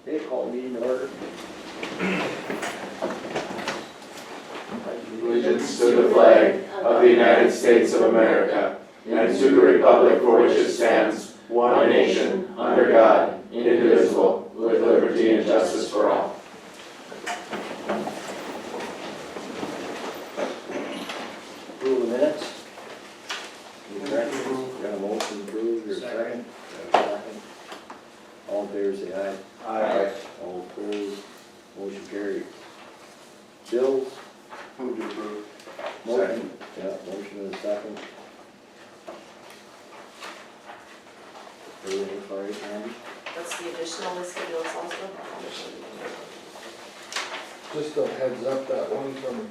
Okay, call meeting to order. Allegiance to the flag of the United States of America and to the republic for which it stands, one nation, under God, indivisible, with liberty and justice for all. Approve the minutes. Any corrections? Got a motion to approve, your second? Second. All in favor, say aye. Aye. All opposed, motion carried. Bills? Move to approve. Motion. Yeah, motion and a second. Everything sorry, Andy? What's the additional list of bills also? Just a heads up, that one from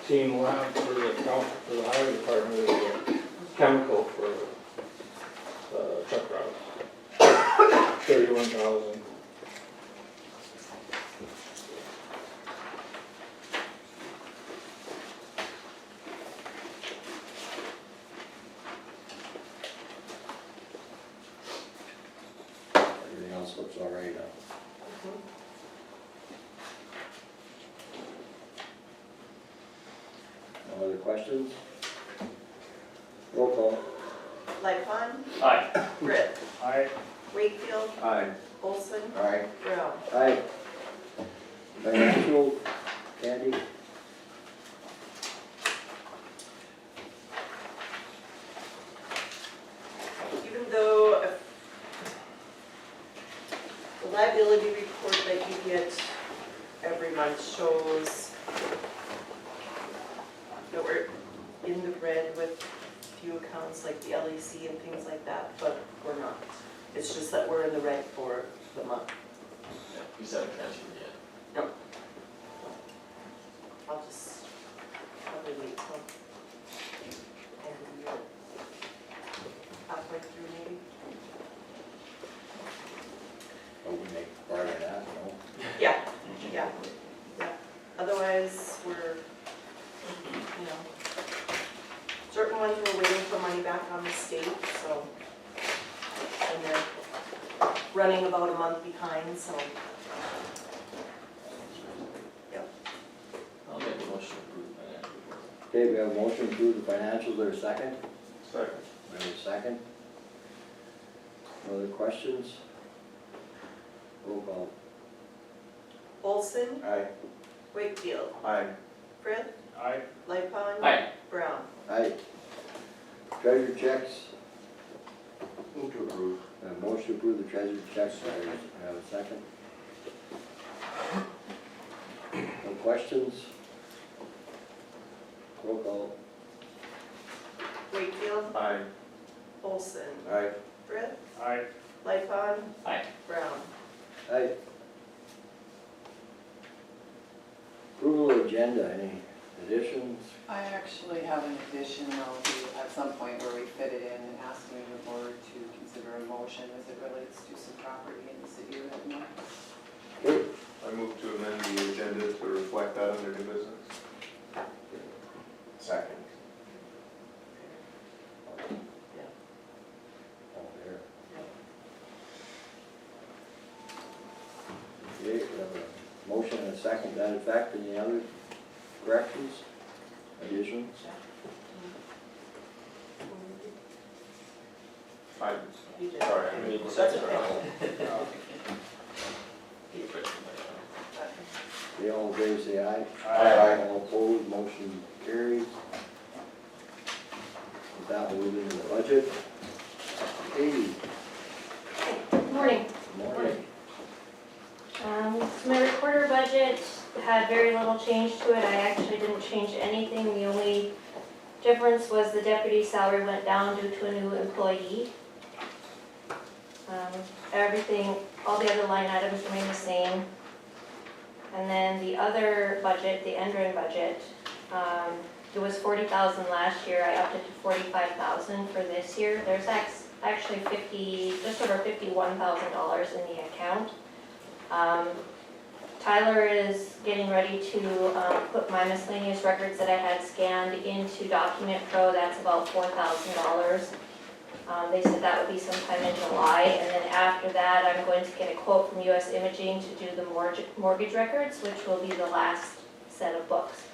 Team Lab for the highway department is a chemical for truck routes. 31,000. Everything else looks all right now. No other questions? Roll call. Lightfon. Aye. Britt. Aye. Wakefield. Aye. Olson. Aye. Brown. Aye. Financial, Andy? Even though the liability report that you get every month shows that we're in the red with a few accounts like the LEC and things like that, but we're not. It's just that we're in the red for the month. You haven't transferred yet. No. I'll just probably wait till end of the year. Halfway through maybe. Oh, we make part of that, no? Yeah, yeah. Otherwise, we're, certain ones we're waiting for money back on the state, so. And they're running about a month behind, so. Yep. I'll make a motion to approve the financial report. Okay, we have a motion to approve the financials, there a second? Second. We have a second. No other questions? Roll call. Olson, Aye. Wakefield, Aye. Frith, Aye. Lightfon. Aye. Brown. Aye. Treasure checks, Move to approve. a motion to approve the treasure checks, I have a second. No questions? Roll call. Wakefield, Aye. Olson, Aye. Frith, Aye. Lightfon. Aye. Brown. Aye. Approval of agenda, any additions? I actually have an addition, I'll do at some point where we fit it in and asking the board to consider a motion as it relates to some property in the city of Edmond. Okay. I move to amend the agenda to reflect that under new business. Second. Oh, there. Okay, we have a motion and a second to that effect, any other corrections, additions? You did. Sorry, I mean, That's okay. Okay, all in favor say aye. Aye. All opposed, motion carries. With that, we'll move into the budget. Katie. Good morning. Morning. So my recorder budget had very little change to it. I actually didn't change anything. The only difference was the deputy salary went down due to a new employee. Everything, all the other line items remain the same. And then the other budget, the end-run budget, it was $40,000 last year. I upped it to $45,000 for this year. There's actually just over $51,000 in the account. Tyler is getting ready to put my miscellaneous records that I had scanned into Document Pro. That's about $4,000. They said that would be sometime in July, and then after that, I'm going to get a quote from US Imaging to do the mortgage records, which will be the last set of books.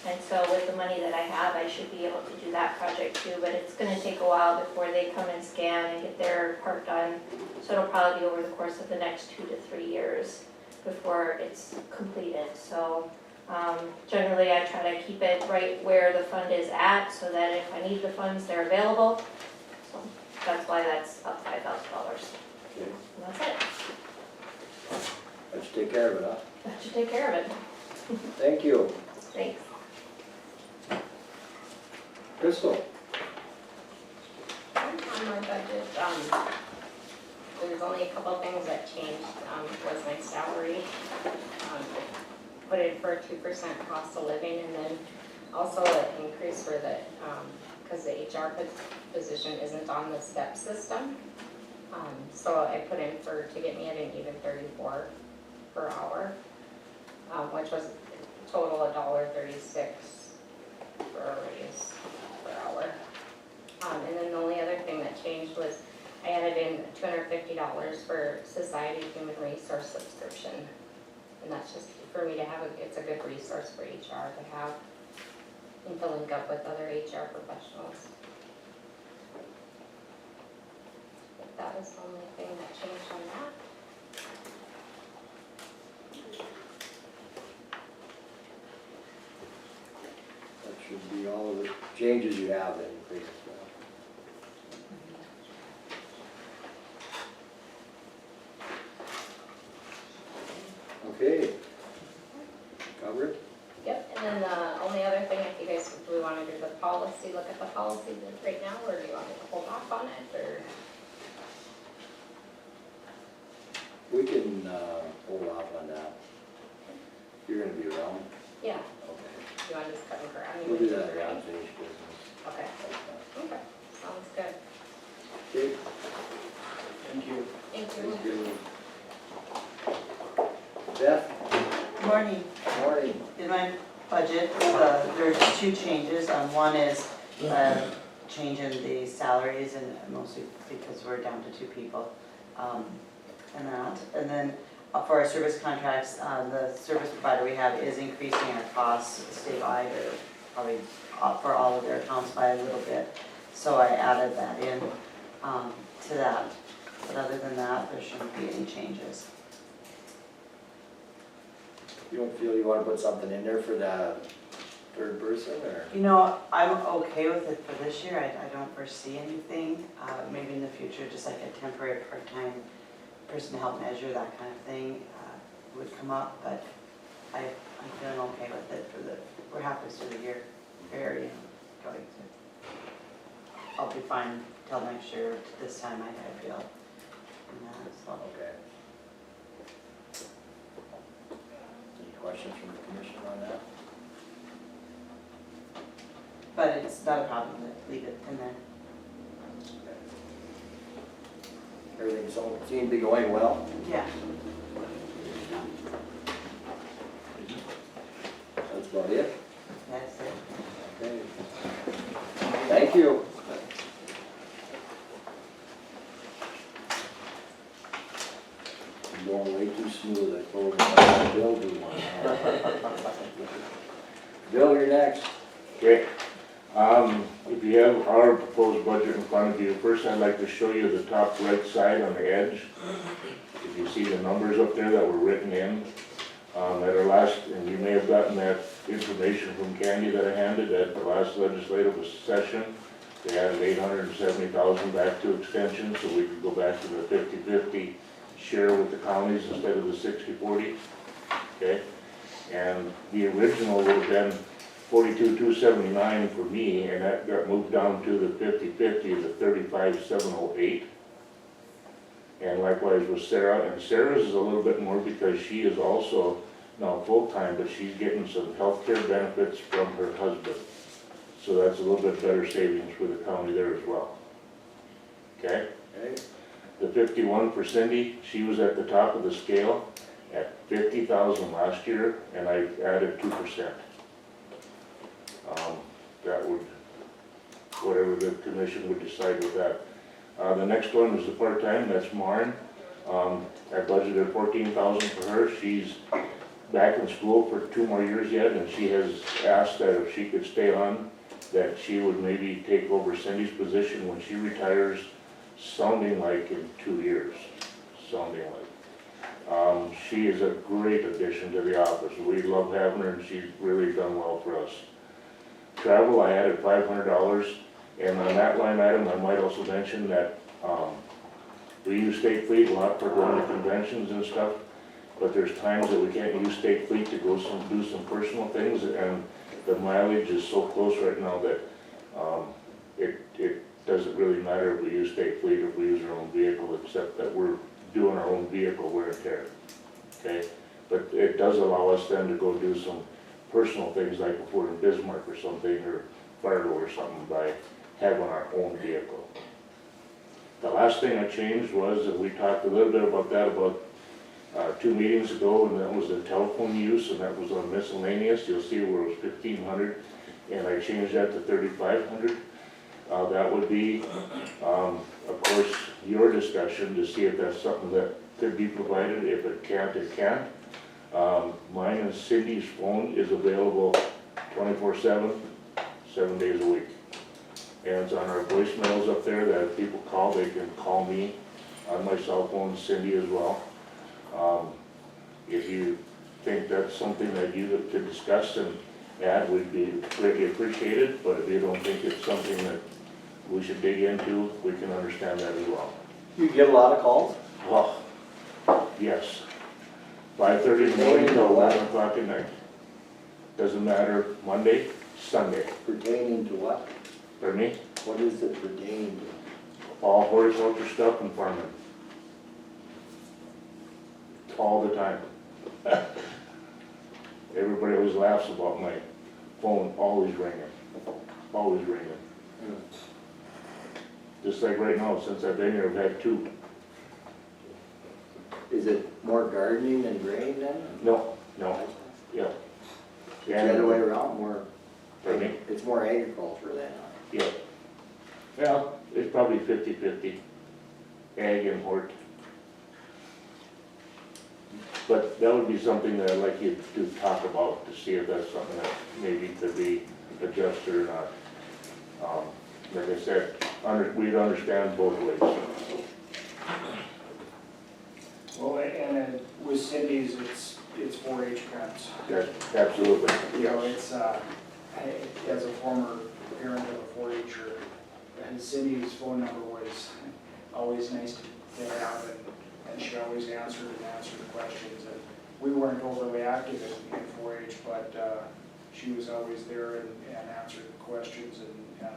And so with the money that I have, I should be able to do that project too, but it's gonna take a while before they come and scan and get their part done. So it'll probably be over the course of the next 2 to 3 years before it's completed. So generally I try to keep it right where the fund is at so that if I need the funds, they're available. So that's why that's up $5,000. Okay, And that's it. let's take care of it, huh? That should take care of it. Thank you. Thanks. Crystal? On my budget, there's only a couple of things that changed, was my salary. Put in for a 2% cost of living, and then also an increase for the, because the HR position isn't on the step system. So I put in to get me at an even 34 per hour, which was total $1.36 for a raise per hour. And then the only other thing that changed was I added in $250 for Society Human Resource subscription. And that's just for me to have, it's a good resource for HR to have and to link up with other HR professionals. That was the only thing that changed on that. That should be all of the changes you have then, please. Okay. Covered? Yep, and then the only other thing, if you guys, do we want to do the policy, look at the policy right now, or do you want me to hold off on it, or? We can hold off on that. You're gonna be around? Yeah, Okay. do you want to just cut and grab? We'll do that around finish business. Okay, okay, sounds good. Okay. Thank you. Thank you. Thank you. Beth? Morning. Morning. In my budget, there's 2 changes. One is change in the salaries, and mostly because we're down to 2 people. And that. And then for our service contracts, the service provider we have is increasing our costs statewide, or probably for all of their accounts by a little bit. So I added that in to that. But other than that, there shouldn't be any changes. You don't feel you wanna put something in there for the third person, or? You know, I'm okay with it for this year. I don't foresee anything. Maybe in the future, just like a temporary part-time person to help measure, that kind of thing would come up, but I'm feeling okay with it for we're halfway through the year. Going to, I'll be fine till next year, this time I feel. So. Okay. Any questions from the commission on that? But it's not a problem, leave it in there. Everything seemed to be going well? Yeah. That's about it? That's it. Okay. Thank you. You're going way too smooth, I told him I'd Bill do one. Bill, you're next. Okay, if you have our proposed budget in front of you, first I'd like to show you the top right side on the edge. If you see the numbers up there that were written in, at our last, and you may have gotten that information from Candy that I handed at the last legislative session. They added $870,000 back to extension, so we could go back to the 50-50 share with the counties instead of the 60-40, okay? And the original would have been $42,279 for me, and that got moved down to the 50-50, the $35,708. And likewise with Sarah, and Sarah's is a little bit more because she is also now full-time, but she's getting some health care benefits from her husband. So that's a little bit better savings for the county there as well. Okay? Okay. The 51 for Cindy, she was at the top of the scale at 50,000 last year, and I added 2%. That would, whatever the commission would decide with that. The next one is the part-time, that's Maren. I budgeted 14,000 for her. She's back in school for 2 more years yet, and she has asked that if she could stay on, that she would maybe take over Cindy's position when she retires, sounding like in 2 years, sounding like. She is a great addition to the office. We love having her, and she's really done well for us. Travel, I added $500, and on that line item, I might also mention that we use State Fleet a lot for going to conventions and stuff, but there's times that we can't use State Fleet to go do some personal things, and the mileage is so close right now that it doesn't really matter if we use State Fleet or if we use our own vehicle, except that we're doing our own vehicle wear and tear, okay? But it does allow us then to go do some personal things, like if we're in Bismarck or something, or Fargo or something, by having our own vehicle. The last thing I changed was, and we talked a little bit about that about 2 meetings ago, and that was the telephone use, and that was on miscellaneous. You'll see where it was 1,500, and I changed that to 3,500. That would be, of course, your discussion to see if that's something that could be provided. If it can't, it can't. Mine and Cindy's phone is available 24/7, 7 days a week. And it's on our voicemails up there that if people call, they can call me on my cell phone, Cindy as well. If you think that's something that you could discuss and add, we'd be greatly appreciated, but if you don't think it's something that we should dig into, we can understand that as well. You get a lot of calls? Oh, yes. 5:30 in the morning till 11 o'clock at night. Doesn't matter, Monday, Sunday. Pertaining to what? Pardon me? What is it pertaining to? All horticulture stuff and farming. All the time. Everybody always laughs about my phone always ringing, always ringing. Just like right now, since I've been here, I've had 2. Is it more gardening than grain then? No, yeah. The other way around, more, Pardon me? it's more agriculture then, huh? Yeah. Well, it's probably 50-50, ag and hort. But that would be something that I'd like you to talk about, to see if that's something that maybe could be adjusted or not. Like I said, we'd understand both ways. Well, and with Cindy's, it's 4-H camps. Yes, absolutely. You know, it's, as a former parent of a 4-H'er, and Cindy's phone number was always nice to have, and she always answered the questions. And we weren't overly active in 4-H, but she was always there and answered the questions and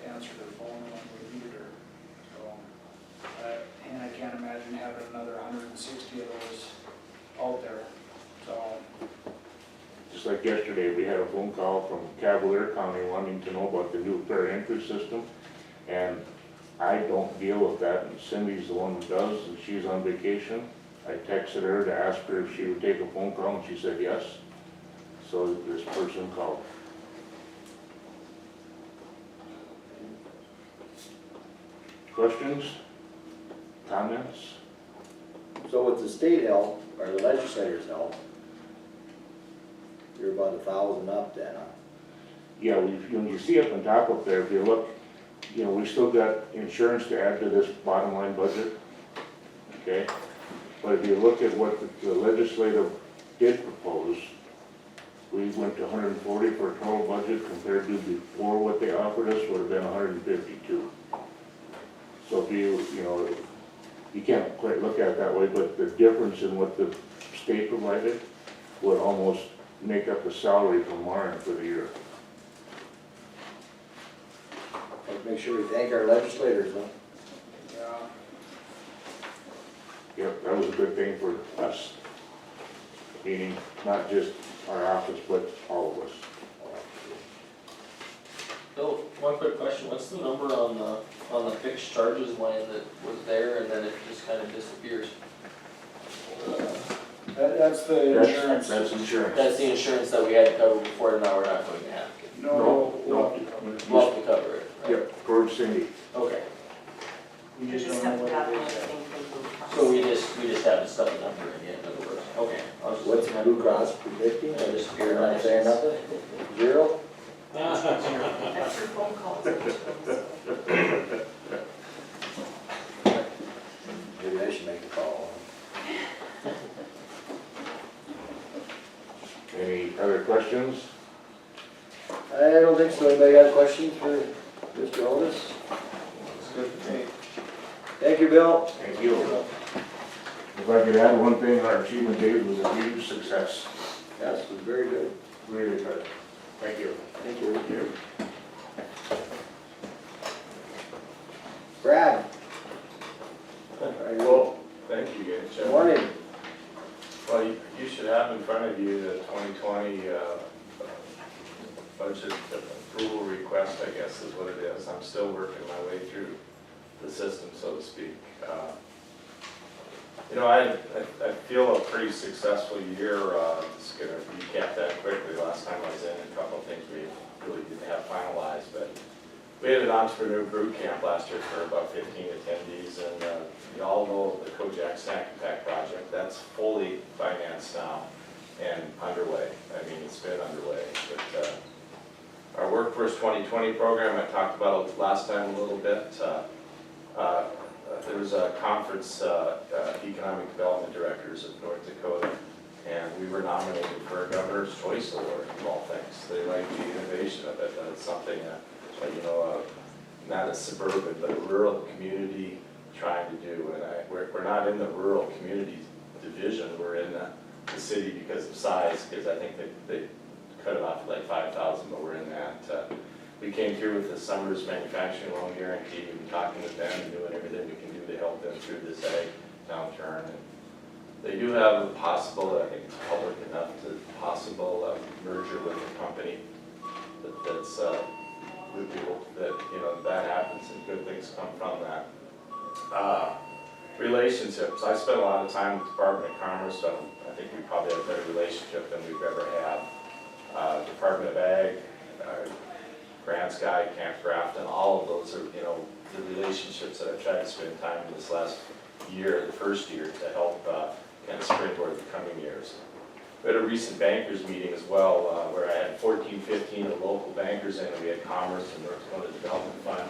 answered her phone when we needed her. So, and I can't imagine having another 160 of those out there, so. Just like yesterday, we had a phone call from Cavalier County wanting to know about the new fair entry system, and I don't deal with that, and Cindy's the one who does, and she's on vacation. I texted her to ask her if she would take a phone call, and she said yes. So this person called. Questions? Comments? So with the state help, or the legislators' help, you're about 1,000 up then, huh? Yeah, when you see up on top up there, if you look, you know, we still got insurance to add to this bottom line budget, okay? But if you look at what the legislative did propose, we went to 140 for a total budget compared to before what they offered us would have been 152. So if you know, you can't quite look at it that way, but the difference in what the state provided would almost make up the salary for Maren for the year. Let's make sure we thank our legislators, huh? Yeah. Yep, that was a good thing for us, meaning not just our office, but all of us. Bill, one quick question, what's the number on the fixed charges line that was there and then it just kind of disappears? That's the insurance. That's insurance. That's the insurance that we had to cover before, and now we're not going to have to. No. We'll have to cover it, right? Yep, for Cindy. Okay. We Blue Cross predicting, or just you're not saying nothing? 0? Extra phone calls. Maybe I should make a call. Any other questions? I don't think so. Anybody got questions for Mr. Otis? It's good for me. Thank you, Bill. Thank you. If I could add one thing, our achievement day was a huge success. Yes, it was very good. Really good. Thank you. Thank you. Brad? Well, thank you, guys. Good morning. Well, you should have in front of you the 2020 budget approval request, I guess is what it is. I'm still working my way through the system, so to speak. You know, I feel a pretty successful year. Just gonna recap that quickly. Last time I was in, a couple of things we really didn't have finalized, but we had an entrepreneur boot camp last year for about 15 attendees, and you all know the Kojak Snack and Pack project. That's fully financed now and underway. I mean, it's been underway. But our Workforce 2020 program, I talked about it last time a little bit. There was a conference, Economic Development Directors of North Dakota, and we were nominated for a Governor's Choice Award, of all things. They like the innovation of it, that it's something you know, not a suburban, but a rural community trying to do. And we're not in the rural community division, we're in the city because of size, because I think they cut it off at like 5,000, but we're in that. We came through with the Summers Manufacturing Loan Guarantee. We've been talking with them and doing everything we can do to help them through this ag downturn. And they do have a possible, I think it's public enough, to possible merger with a company that's we hope that, you know, that happens and good things come from that. Relationships. I spent a lot of time with the Department of Commerce, so I think we probably have a better relationship than we've ever had. Department of Ag, Grants Guy, Camp Grafton, all of those are, you know, the relationships that I've tried to spend time in this last year, the first year, to help kind of springboard the coming years. We had a recent bankers meeting as well, where I had 14, 15 of the local bankers in, and we had Commerce and North Dakota Development Fund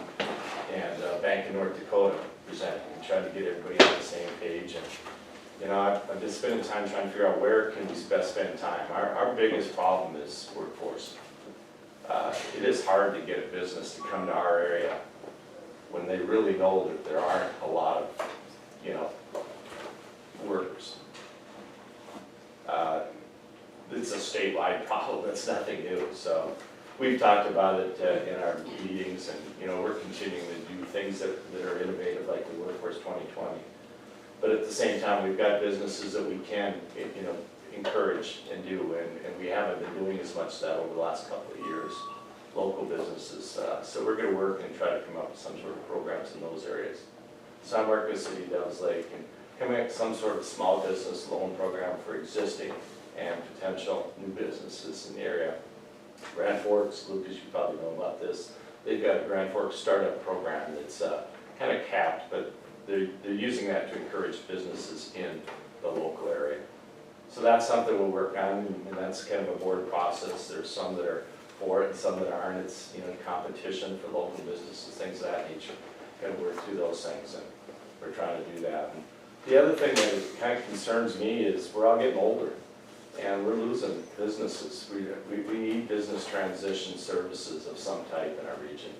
and Bank of North Dakota presenting and trying to get everybody on the same page. And you know, I've been spending time trying to figure out where can we best spend time. Our biggest problem is workforce. It is hard to get a business to come to our area when they really know that there aren't a lot of, you know, workers. It's a statewide problem, that's nothing new. So we've talked about it in our meetings, and you know, we're continuing to do things that are innovative, like the Workforce 2020. But at the same time, we've got businesses that we can, you know, encourage and do, and we haven't been doing as much of that over the last couple of years, local businesses. So we're going to work and try to come up with some sort of programs in those areas. So I'm working with City of Devils Lake and coming up with some sort of small business loan program for existing and potential new businesses in the area. Grand Forks, Lucas, you probably know about this. They've got a Grand Forks startup program that's kind of capped, but they're using that to encourage businesses in the local area. So that's something we'll work on, and that's kind of a board process. There's some that are for it and some that aren't. It's, you know, competition for local businesses, things of that nature. Got to work through those things, and we're trying to do that. And the other thing that kind of concerns me is we're all getting older, and we're losing businesses. We need business transition services of some type in our region.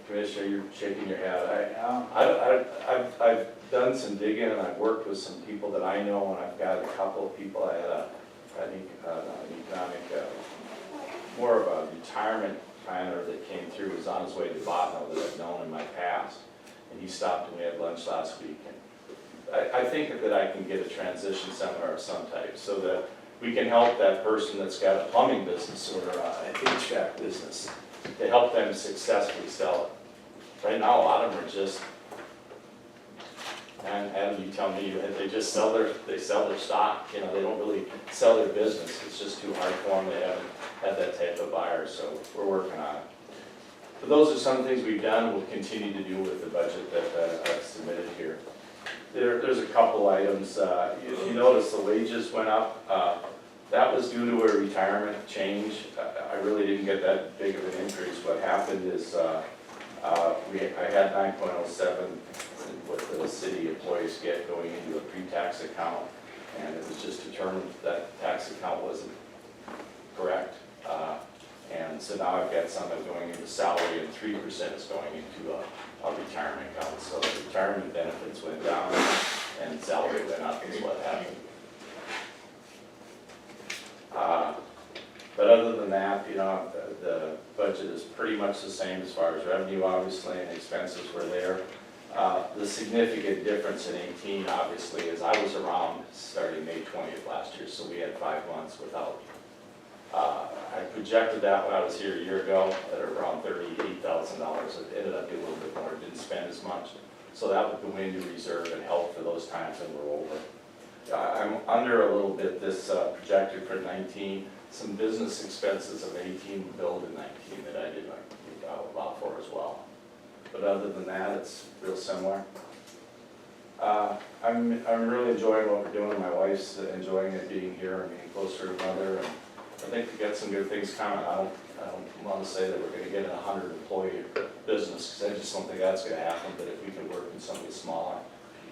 Commissioner, you're shaking your head. I've done some digging, and I've worked with some people that I know, and I've got a couple of people. I had an economic, more of a retirement planner that came through, was on his way to Botno that I've known in my past, and he stopped and we had lunch last week. And I think that I can get a transition seminar of some type so that we can help that person that's got a plumbing business or an HVAC business to help them successfully sell it. Right now, a lot of them are just, and Adam, you tell me, they just sell their stock. You know, they don't really sell their business. It's just too hard for them. They haven't had that type of buyer, so we're working on it. But those are some things we've done. We'll continue to do with the budget that I've submitted here. There's a couple items. If you notice, the wages went up That was due to a retirement change. I really didn't get that big of an increase. What happened is, I had 9.07 what the city employees get going into a pre-tax account, and it was just determined that tax account wasn't correct. And so now I've got some that are going into salary and 3% is going into a retirement account. So the retirement benefits went down and salary went up is what happened. But other than that, you know, the budget is pretty much the same as far as revenue, obviously, and expenses were there. The significant difference in 18, obviously, is I was around starting May 20th last year, so we had 5 months without. I projected that when I was here a year ago at around $38,000. It ended up being a little bit more, didn't spend as much. So that would go into reserve and help for those times when we're over. I'm under a little bit this projected for 19. Some business expenses of 18 billed in 19 that I did not allow for as well. But other than that, it's real similar. I'm really enjoying what we're doing. My wife's enjoying it being here and being closer to mother. And I think we got some good things coming. I don't want to say that we're going to get a 100 employee business because I just don't think that's going to happen. But if we could work in something smaller.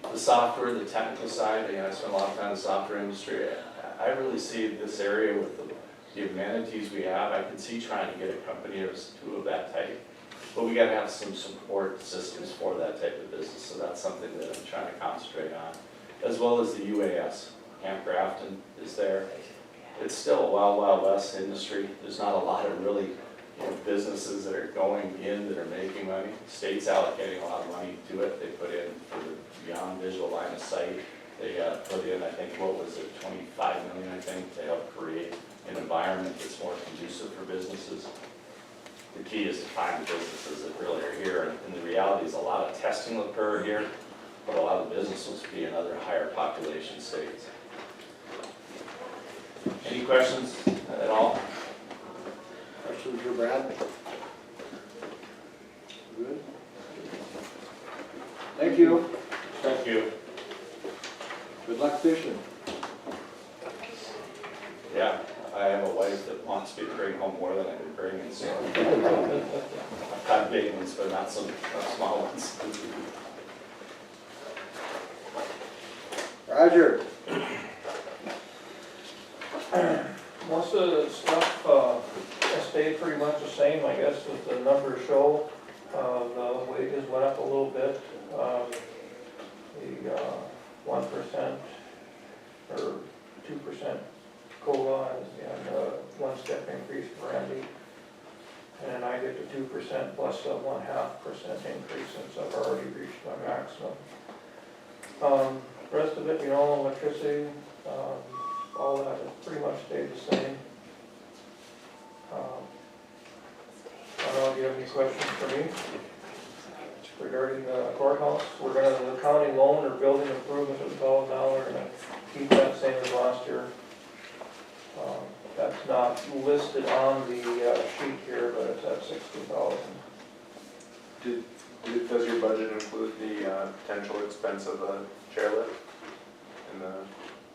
The software, the technical side, I spent a lot of time in the software industry. I really see this area with the amenities we have. I can see trying to get a company or two of that type. But we got to have some support systems for that type of business. So that's something that I'm trying to concentrate on. As well as the UAS. Camp Grafton is there. It's still a wild, wild west industry. There's not a lot of really businesses that are going in that are making money. State's allocating a lot of money to it. They put in for the beyond visual line of sight. They put in, I think, what was it, 25 million, I think, to help create an environment that's more conducive for businesses. The key is to find the businesses that really are here. And the reality is a lot of testing will occur here, but a lot of businesses will be in other higher population states. Any questions at all? Questions for Brad? Good. Thank you. Thank you. Good luck fishing. Yeah, I have a wife that wants me to bring home more than I can bring, and so I've got big ones, but not some small ones. Roger. Most of the stuff has stayed pretty much the same, I guess, as the numbers show. The wages went up a little bit. The 1% or 2% COLA and one-step increase for Ramsey. And I get the 2% plus a 0.5% increase since I've already reached my maximum. Rest of it, electricity, all that has pretty much stayed the same. I don't know if you have any questions for me regarding the courthouse. The county loan or building improvement that we call it now, we're gonna keep that same as last year. That's not listed on the sheet here, but it's at 60,000. Does your budget include the potential expense of a chairlift?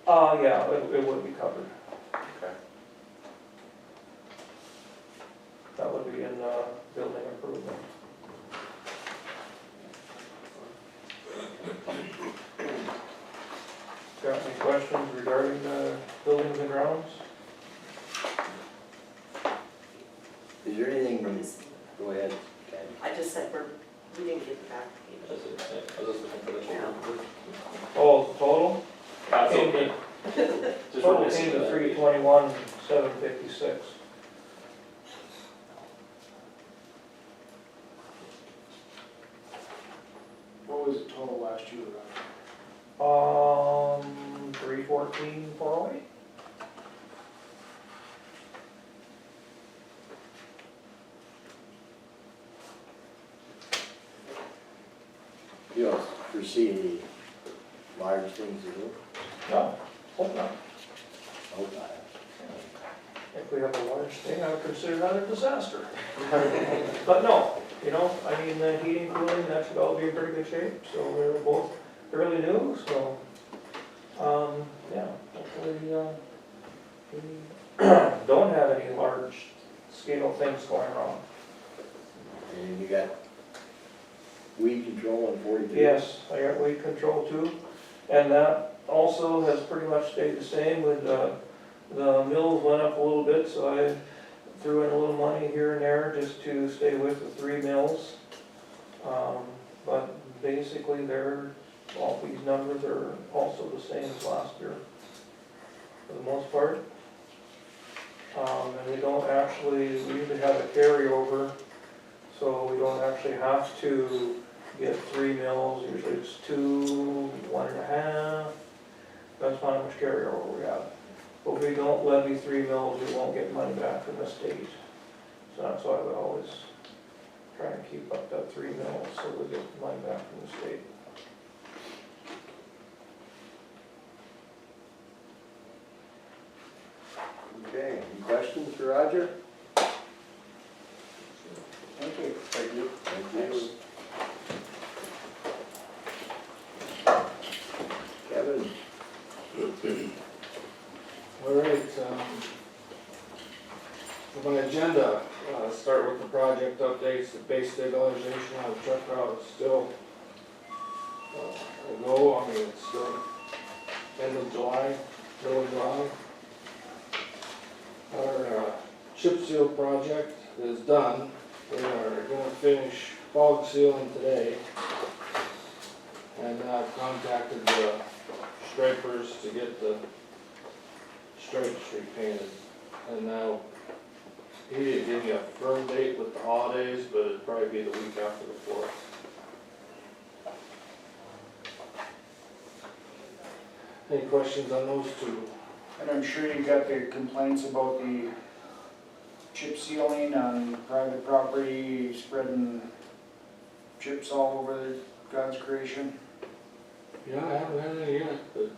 Yeah, it would be covered. Okay. That would be in building improvement. Got any questions regarding the buildings and grounds? Is there anything, go ahead, Ken. I just said we didn't get the back I was just looking for the total. Oh, total? That's Came okay. to- Just Total missing came to that. 321, 756. What was the total last year? 314, 408. You don't foresee any large things to do? No, hope not. Hope not. If we have a large thing, I would consider that a disaster. But no, I mean, the heating, cooling, that should all be in pretty good shape, so we're both fairly new, so, yeah, hopefully, We don't have any large scale things going wrong. And you got weed control on 42? Yes, I got weed control too, and that also has pretty much stayed the same with, the mills went up a little bit, so I threw in a little money here and there just to stay with the 3 mills. But basically all these numbers are also the same as last year, for the most part. And we don't actually, we usually have a carryover, so we don't actually have to get 3 mills, usually it's 2, 1.5, that's how much carryover we have. But if we don't levy 3 mills, we won't get money back from the state. So that's why we always try and keep up that 3 mills, so we get money back from the state. Okay, any questions for Roger? Thank you. Thank you. Thank you. Kevin? All right, for my agenda, start with the project updates. The base stabilization on the truck route is still a go. I mean, it's still end of July, middle of July. Our chip seal project is done. We are gonna finish fog sealing today. And I've contacted the stripers to get the stripes repainted. And now, he didn't give me a firm date with the holidays, but it'd probably be the week after the 4th. Any questions on those two? And I'm sure you got the complaints about the chip sealing on private property, spreading chips all over God's creation. Yeah, I haven't had any yet, but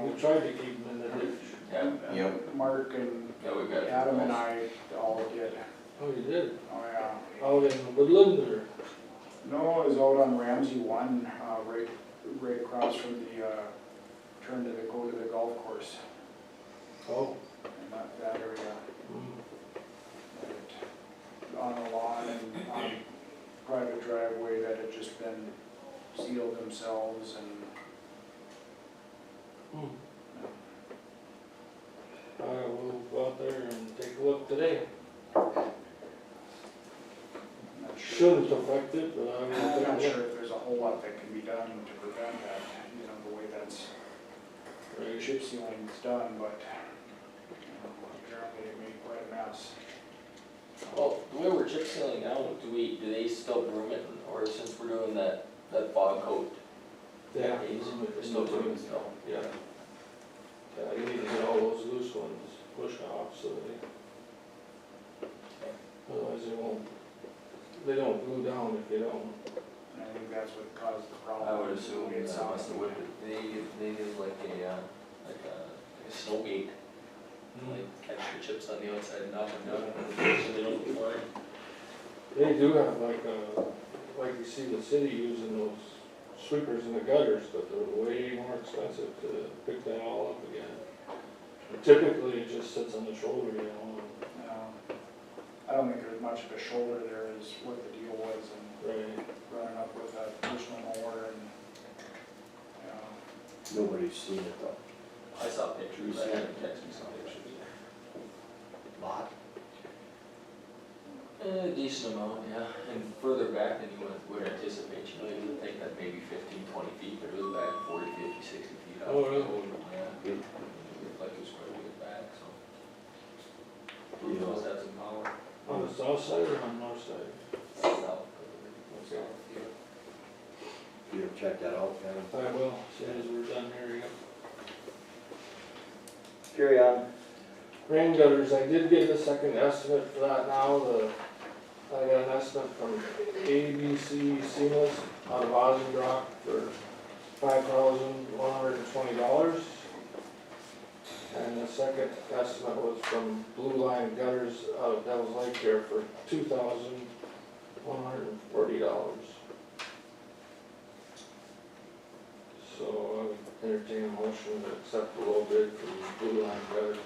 we tried to keep them in the ditch. Yeah, Mark and yeah, we've got. Adam and I all did. Oh, you did? Oh, yeah. Out in Woodland or? No, it was out on Ramsey 1, right across from the turn to go to the golf course. Oh. In that area. Mm. On the lawn and on private driveway that had just been sealed themselves and. Hmm. I will go out there and take a look today. I'm not sure. Shouldn't affect it, but I I'm will not take a sure look. if there's a whole lot that can be done to prevent that, the way that's, Right. chip sealing is done, but apparently it made quite a mess. Well, the way we're chip sealing now, do they still broom it, or since we're doing that fog coat? Yeah. They're still brooming still? Yeah. Yeah, you need to get all those loose ones pushed off so otherwise they don't glue down if you don't. And I think that's what caused the problem. I would assume It that must have sounded- they did like a snow gate, like catch the chips on the outside and knock them down, so they don't fly. They do have like you see the city using those sweepers in the gutters, but they're way more expensive to pick that all up again. Typically, it just sits on the shoulder, I don't think there's much of a shoulder there is what the deal was and Right. running up with a personal mower and, Nobody's seen it though. I saw pictures, I had to text me some pictures. Lot? A decent amount, yeah, and further back than you would anticipate, you would think that maybe 15, 20 feet, but it was back 40, 50, 60 feet out. Oh, really? Yeah, it looked like it was quite a ways back, so. He must have some power. On the south side or on the north side? South. You ever check that out, Kevin? I will, as soon as we're done here, yeah. Carry on. Rain gutters, I did get a second estimate for that now. I got an estimate from ABC Seamless out of Ozzy for $5,120. And the second estimate was from Blue Line Gutters out of Devil's Lake here for $2,140. So I would entertain a motion to accept the low bid from Blue Line Gutters.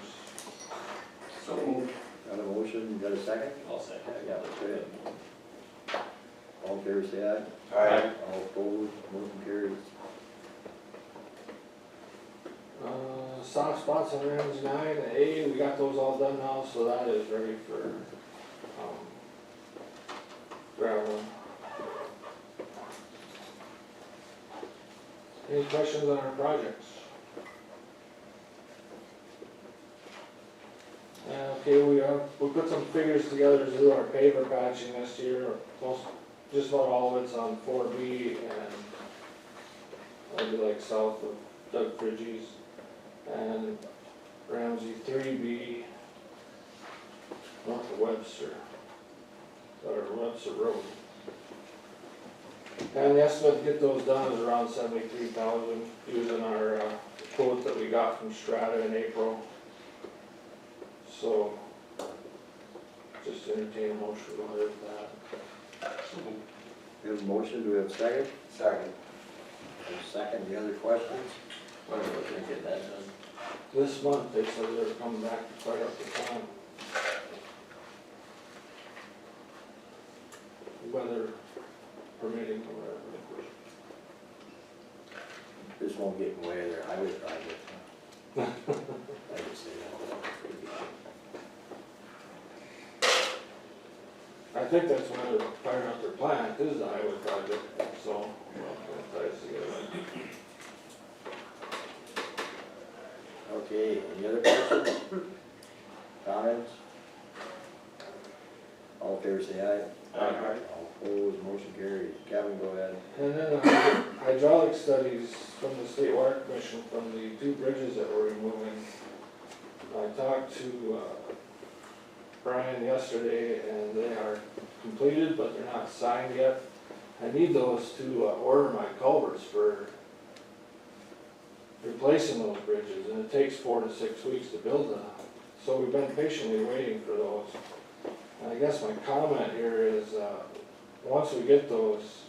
So moved. Got a motion, got a second? I'll second. Yeah, okay. All in favor, say aye. Aye. All opposed, motion carries. Soft spots on Ramsey 9 and 8, we got those all done now, so that is ready for, gravel. Any questions on our projects? Okay, we put some figures together to do our paver patching this year, just about all of it's on 4B and that'd be like south of Doug Fridgie's, and Ramsey 3B north of Webster, or Webster Road. And the estimate to get those done is around 73,000 using our quote that we got from Strata in April. So, just entertain a motion to go ahead with that. We have a motion, do we have a second? Second. We have a second, any other questions? When are we looking to get that done? This month, they said they were coming back to clear up the time. Weather permitting or whatever. This won't get in the way of their highway project. I would say that. I think that's why they're firing up their plant, is the highway project, so, we'll try to see it. Okay, any other questions? Comments? All in favor, say aye. Aye. All opposed, motion carries. Kevin, go ahead. And then hydraulic studies from the State Water Commission from the 2 bridges that we're removing. I talked to Brian yesterday and they are completed, but they're not signed yet. I need those to order my culverts for replacing those bridges, and it takes 4 to 6 weeks to build them. So we've been patiently waiting for those. And I guess my comment here is, once we get those,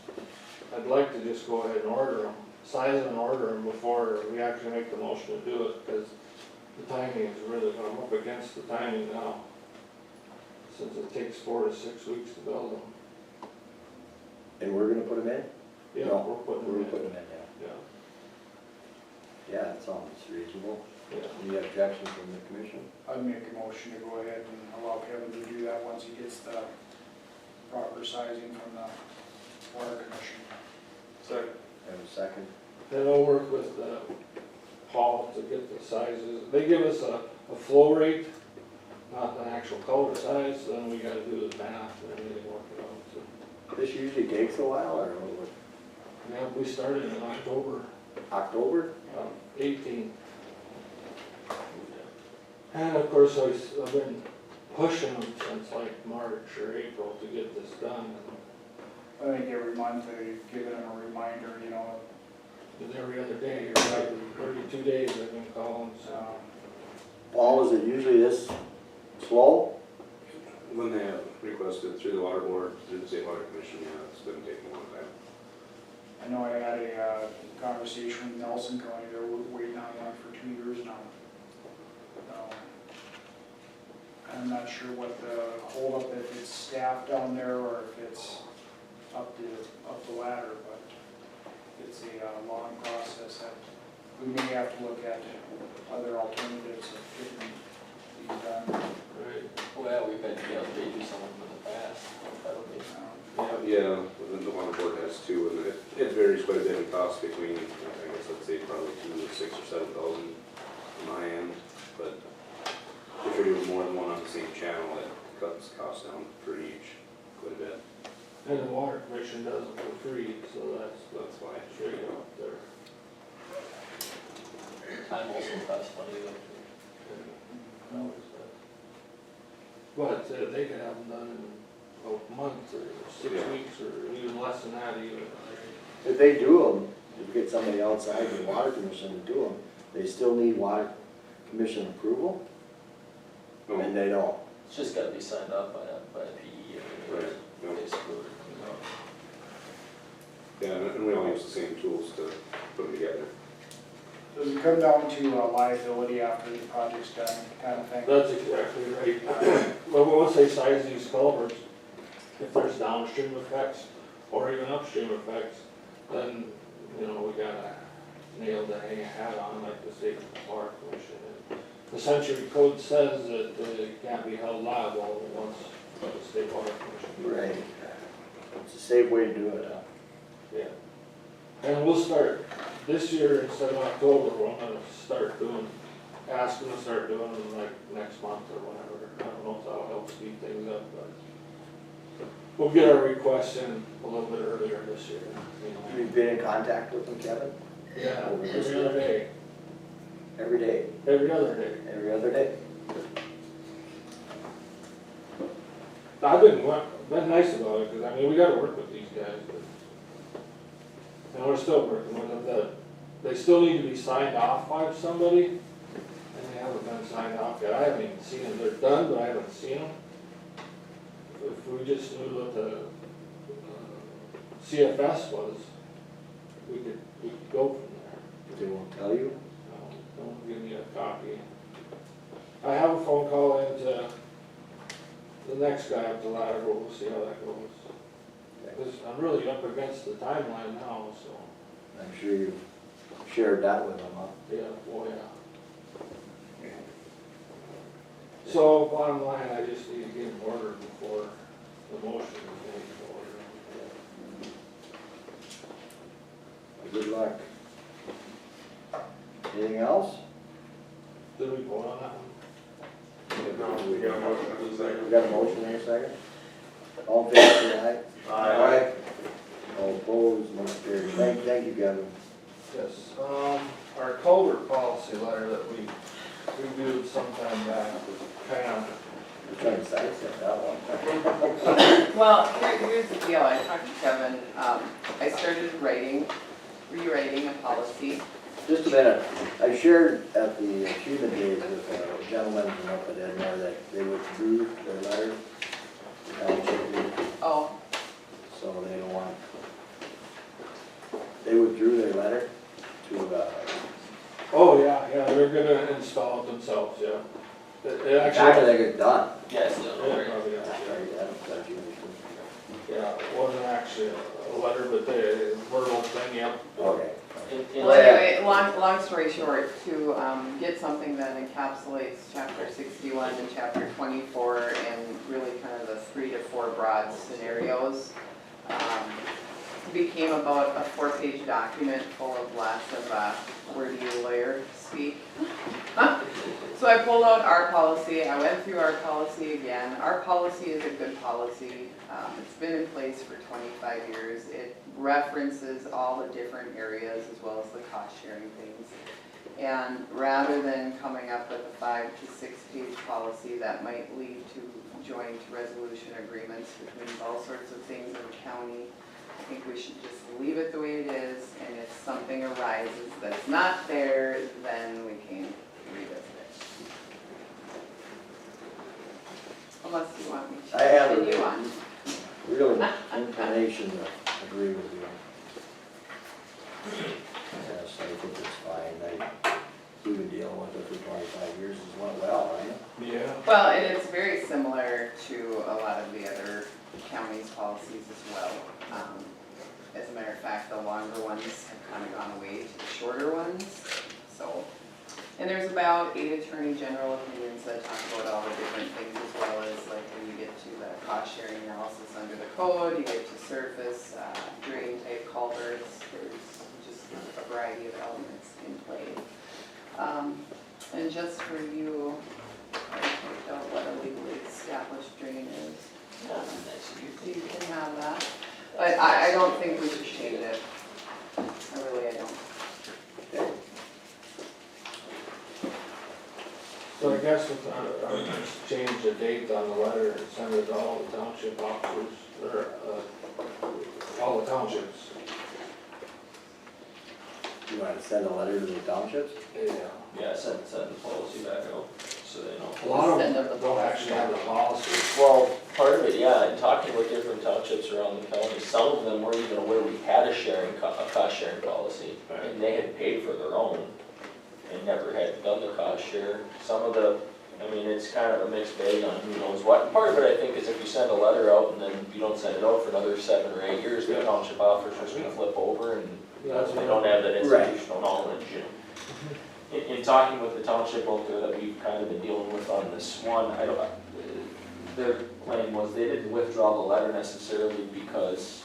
I'd like to just go ahead and order them, size and order them before we actually make the motion to do it, because the timing is really, I'm up against the timing now, since it takes 4 to 6 weeks to build them. And we're gonna put them in? Yeah, No, we're putting them We're in. putting them in, yeah. Yeah, Yeah, that sounds reasonable. yeah. Any objections from the commission? I'd make a motion to go ahead and allow Kevin to do that once he gets the proper sizing from the water commission. Second. Have a second? Then I'll work with Paul to get the sizes. They give us a flow rate, not an actual culvert size, so then we gotta do the math and everything, work it out. So, This usually takes a while, or what? yeah, we started in October October? 18th. And of course, I've been pushing them since like March or April to get this done. I think every month I've given him a reminder, you know, And every other day, every 2 days I've been calling, so. Paul, is it usually this slow? When they have requested through the water board, through the state water commission, yeah, it's been taking a long time. I know I had a conversation with Nelson County, they're waiting on one for 2 years now. I'm not sure what the holdup, if it's staff down there or if it's up the ladder, but it's a long process that we may have to look at other alternatives of getting these done. Right. Well, we've had to be able to do some of them in the past, probably. Yeah, the water board has two, and it varies quite a bit in cost between, I guess I'd say probably 2,000 to 6,000 or 7,000 on my end, but if you're doing more than one on the same channel, it cuts costs down for each quite a bit. And the water commission does it for free, so that's why. straight up there. Time also costs money though. But they could have them done in a month or 6 Yeah. weeks or even less than that even. If they do them, if you get somebody outside the water commission to do them, they still need water commission approval? No. And they don't? It's just gotta be signed off by a PE or Right, yeah. basically. Yeah, and we all use the same tools to put them together. Does it come down to liability after the project's done, kind of thing? That's exactly right. Well, once they size these culverts, if there's downstream effects or even upstream effects, then, you know, we gotta nail to hang a hat on, like the state water commission. The Century Code says that it can't be held liable once by the state water commission. Right. It's a safe way to do it, huh? Yeah. And we'll start, this year instead of October, we're gonna start doing, ask them to start doing them like next month or whatever. I don't know if that'll help speed things up, but we'll get our requests in a little bit earlier this year, you know. You've been in contact with them, Kevin? Yeah, Over this every other day, Every day, every other day. every other day? I've been nice about it, because I mean, we gotta work with these guys, but, and we're still working with them, they still need to be signed off by somebody, and they haven't been signed off yet. I haven't even seen them, they're done, but I haven't seen them. If we just knew what the CFS was, we could go from there. They won't tell you? Don't give me a copy. I have a phone call into the next guy up the ladder, but we'll see how that goes. Because I'm really up against the timeline now, so, I'm sure you shared that with them, huh? yeah, boy, yeah. So bottom line, I just need to get an order before the motion is made to order. Good luck. Anything else? Did we vote on that one? No, we got a motion in a second. We got a motion in a second? All in favor, say aye. Aye. All opposed, motion carries. Thank you, Kevin. Yes, our culvert policy letter that we reviewed sometime back, kind of, We're trying to sidestep that one. Well, here's the deal, I talked to Kevin, I started rewriting a policy. Just a minute. I shared at the achievement days with a gentleman from up at Edmore that they withdrew their letter. The township did, Oh, so they don't want, they withdrew their letter to, oh, yeah, they're gonna install it themselves, yeah. It after actually, they get done. Yeah, it's done yeah, already. probably, yeah. That's usually. Yeah, it wasn't actually a letter, but the verbal thing, yeah. Okay. well, anyway, long story short, to get something that encapsulates chapter 61 and chapter 24 and really kind of the 3 to 4 broad scenarios, became about a 4-page document full of lots of wordy lawyer speak. So I pulled out our policy, I went through our policy again. Our policy is a good policy. It's been in place for 25 years. It references all the different areas as well as the cost sharing things. And rather than coming up with a 5 to 6 page policy that might lead to joint resolution agreements between all sorts of things in the county, I think we should just leave it the way it is, and if something arises that's not there, then we can revisit it. Unless you want me to I have continue on. a real inclination to agree with you. Yes, I think it's fine. We've been dealing with it for 25 years as well, right? Yeah. Well, and it's very similar to a lot of the other counties' policies as well. As a matter of fact, the longer ones have kind of gone away to the shorter ones, so. And there's about 8 attorney general opinions that talk about all the different things as well as like when you get to the cost sharing analysis under the code, you get to surface, drain type culverts, there's just a variety of elements in play. And just for you, I picked out what a legally established drain is. Nice of you. You can have that, but I don't think we should change it. I don't. So I guess if I just change the date on the letter and send it to all the township officers, or all the townships. You want to send a letter to the townships? Yeah. Yeah, send the policy back out, so they know. A lot of Send them them the don't policy. actually have the policy. Well, part of it, yeah, in talking with different townships around the county, some of them weren't even aware we had a cost sharing policy, Right. and they had paid for their own. and never had done the cost share. Some of the, I mean, it's kind of a mixed bag on who knows what. And part of it, I think, is if you send a letter out and then you don't send it out for another 7 or 8 years, the township officers are gonna flip over and they don't have that institutional knowledge. And in talking with the township out there that we've kind of been dealing with on this one, I don't, their claim was they didn't withdraw the letter necessarily because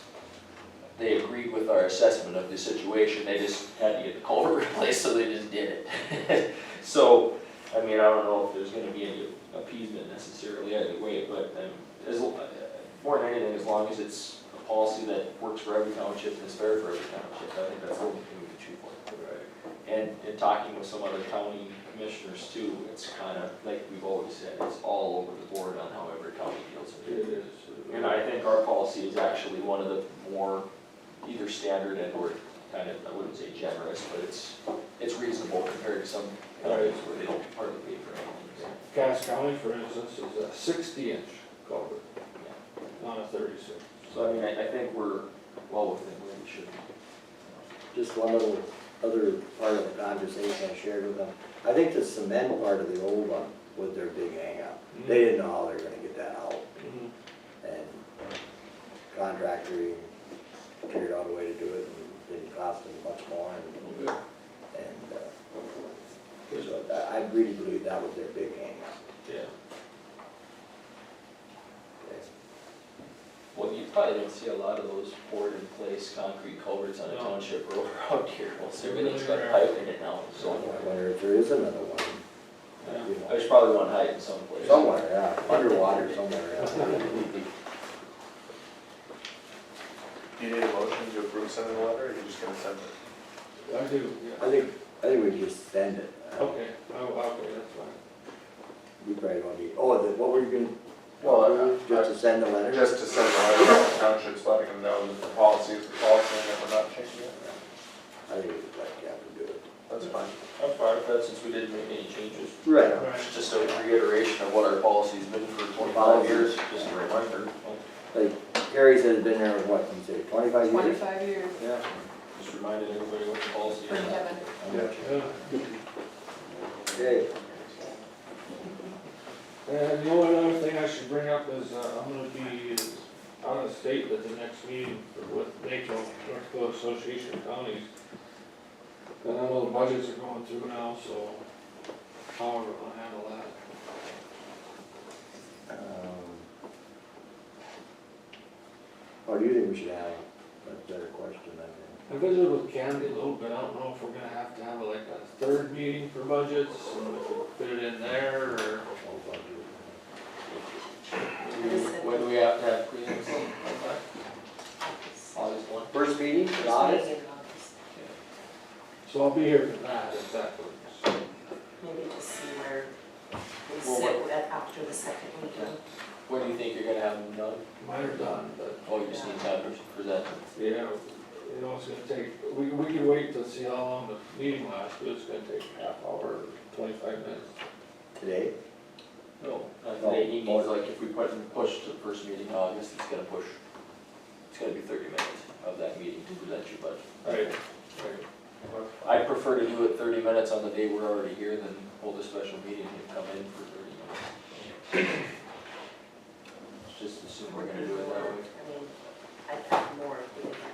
they agreed with our assessment of the situation, they just had to get the culvert replaced, so they just did it. So, I mean, I don't know if there's gonna be any appeasement necessarily either way, but more than anything, as long as it's a policy that works for every township and is fair for every township, I think that's the only thing we can shoot for. And in talking with some other county commissioners too, it's kind of, like we've always said, it's all over the board on how every county deals with it. And I think our policy is actually one of the more either standard and or kind of, I wouldn't say generous, but it's reasonable compared to some counties where they don't hardly pay for anything. Cass County, for instance, is a 60-inch culvert, not a 36. So I mean, I think we're well within where we should be. Just one little other part of the conversation I shared with them. I think the cement part of the old one was their big hang up. They didn't know how they were gonna get that out. And contractor figured out a way to do it and didn't cost them much more. So I really believe that was their big hang up. Yeah. Well, you probably don't see a lot of those poured in place concrete culverts on a township road around here. Most everything's got pipe in it now, so. I wonder if there is another one. You know. There's probably one hiding someplace. Somewhere, yeah, underwater somewhere, yeah. Do you need a motion to approve sending the letter, or are you just gonna send it? I do, yeah. I think we just send it. Okay, okay, that's fine. We probably don't need, what were you gonna, Well, just to send the letter? Just to send the letter to the townships, letting them know that the policy is the policy and that we're not changing it. I think we'd like to have to do it. That's fine. I'm fine with that since we didn't make any changes. Right. It's just a reiteration of what our policy's been for 25 years, just a reminder. Like Gary said, it's been there, what, you say, 25 years? 25 years. Yeah. Just reminded everybody what the policy For is. Kevin. Yeah. Okay. And the only other thing I should bring up is, I'm gonna be out of state at the next meeting with NACO, North Dakota Association of Counties. And I know the budgets are going through now, so how we're gonna handle that. Or do you think we should have, that's a better question, I think. I visited with Candy a little bit, I don't know if we're gonna have to have like a third meeting for budgets, and if we fit it in there, or. When do we have to have clearance? August 1. First meeting, in August? So I'll be here for that, if that works. Maybe just see where we Well, sit at after the second meeting. When do you think you're gonna have them done? Mine are done, but, Oh, you just need time to present them. yeah, you know, it's gonna take, we can wait to see how long the meeting lasts, but it's gonna take half hour, 25 minutes. Today? No, not today, he means like if we push to the first meeting in August, it's gonna be 30 minutes of that meeting to present your budget. Right. I'd prefer to do it 30 minutes on the day we're already here than hold a special meeting and come in for 30 minutes. Just assume we're gonna do it that way. I mean, I'd have more if we didn't.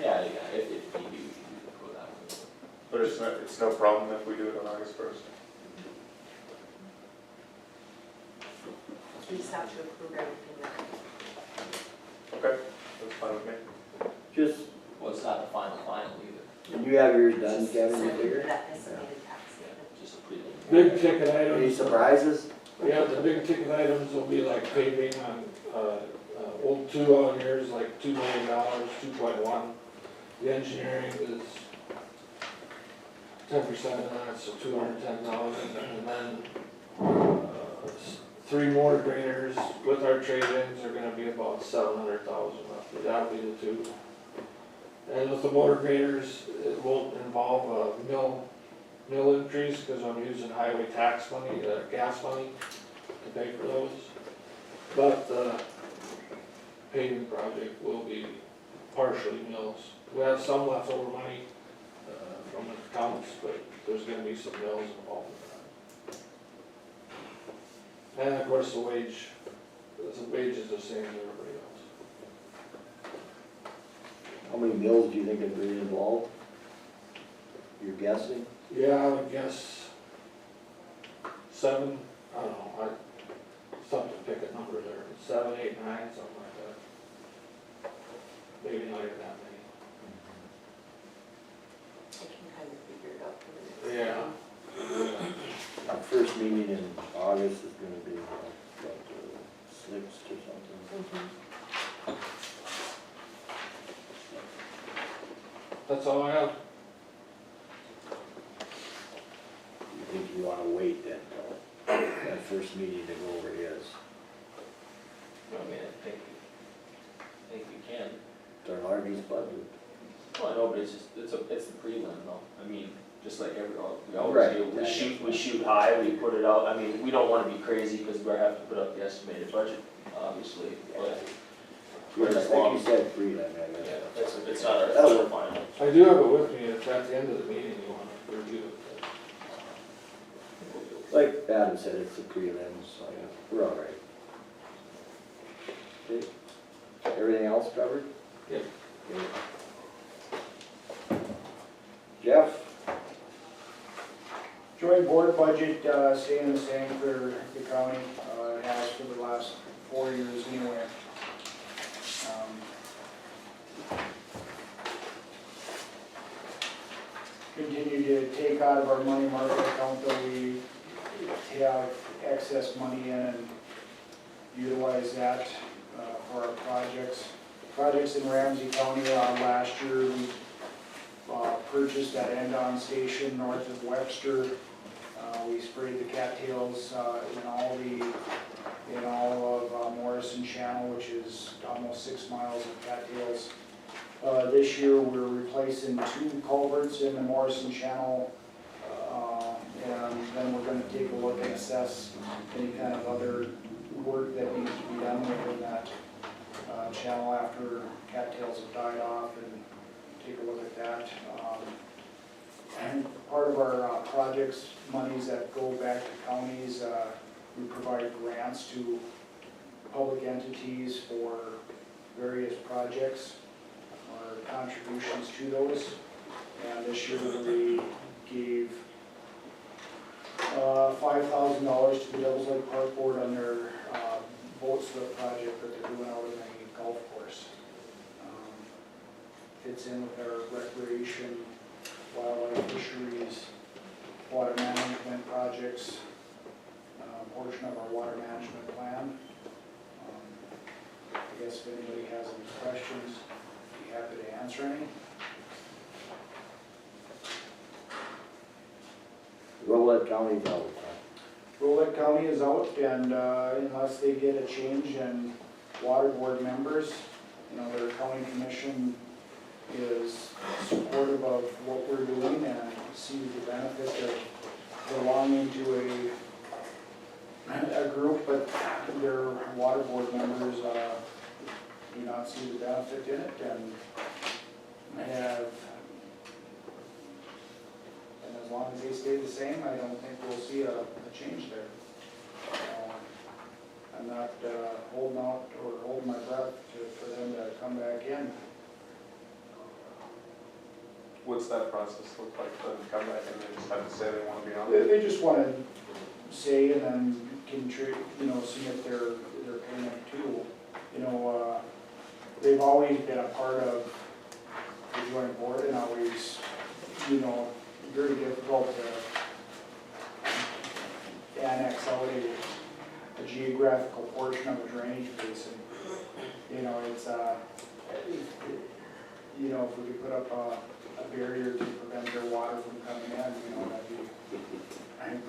Yeah, if need be, we can go that way. But it's no problem if we do it on August 1st. We just have to approve everything that. Okay, that's fine with me. Just, Well, it's not the final either, when you have yours done, Just Kevin, you send figure? that estimated tax statement. just a prelim. Big ticket Any items, surprises? yeah, the big ticket items will be like paving on, old 2 out here is like $2 million, 2.1. The engineering is 10% of that, so $210, and then, 3 more graders with our trade-ins are gonna be about $700,000 roughly, that'll be the 2. And with the motor graders, it won't involve a mill increase, because I'm using highway tax money, gas money to pay for those. But the paving project will be partially mills. We have some leftover money from the accounts, but there's gonna be some mills involved in that. And of course, the wage is the same as everybody else. How many mills do you think would be involved? You're guessing? Yeah, I would guess 7, I don't know, it's tough to pick a number there, 7, 8, 9, something like that. Maybe not even that many. I can kind of figure it out for the next. Yeah. Our first meeting in August is gonna be, what, 6th or something. Mhm. That's all I have. You think you wanna wait then till that first meeting to go over his? I mean, I think you can. It's our largest budget. Well, I know, but it's the prelim though. I mean, just like we Right. always do, we shoot high, we put it out. I mean, we don't wanna be crazy because we have to put up the estimated budget, obviously, but. Yeah, as like long- you said, prelim, I Yeah, guess. it's not our That'll work. final. I do have it with me, if at the end of the meeting you want to review it. Like Adam said, it's the prelims, so we're all right. Okay. Everything else covered? Yep. Okay. Jeff? Joint board budget, staying the same for the county, it has for the last 4 years anyway. Continue to take out of our money market account that we have excess money in and utilize that for our projects. Projects in Ramsey County, last year we purchased that end-on station north of Webster. We sprayed the cattails in all of Morrison Channel, which is almost 6 miles of cattails. This year, we're replacing 2 culverts in the Morrison Channel, and then we're gonna take a look and assess any kind of other work that needs to be done within that channel after cattails have died off, and take a look at that. And part of our projects, monies that go back to counties, we provide grants to public entities for various projects, or contributions to those. And this year we gave $5,000 to the Devils Lake Park Board on their boat slip project that they're doing out in the golf course. Fits in with our recreation, wildlife, fisheries, water management projects, portion of our water management plan. I guess if anybody has any questions, be happy to answer any. Rolette County's out. Rolette County is out, and unless they get a change in water board members, their county commission is supportive of what we're doing and sees the benefit of belonging to a group, but their water board members do not see the benefit in it, and as long as they stay the same, I don't think we'll see a change there. I'm not holding out or holding my breath for them to come back in. What's that process look like for them to come back and they just have to say they want to be on They it? they just want to say and then contribute, submit their payment too. They've always been a part of the joint board and always, very difficult to annex out a geographical portion of a drainage basin. It's, if we could put up a barrier to prevent their water from coming in, that'd be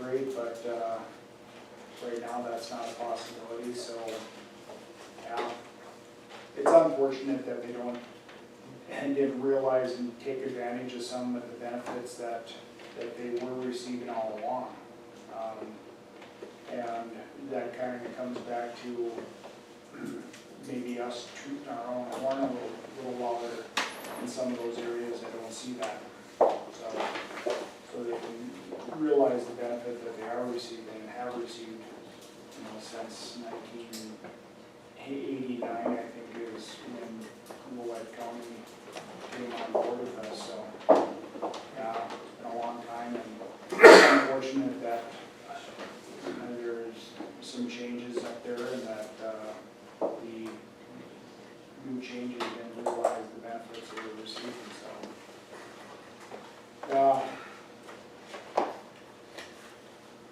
great, but right now that's not a possibility, so, yeah. It's unfortunate that they don't, and didn't realize and take advantage of some of the benefits that they were receiving all along. And that kind of comes back to maybe us tooting our own horn a little louder in some of those areas that don't see that. so they can realize the benefit that they are receiving and have received, since 1989, I think is when Willet County came on board with us, so, yeah, it's been a long time, and it's unfortunate that there's some changes up there and that the new changes didn't realize the benefits they were receiving, so.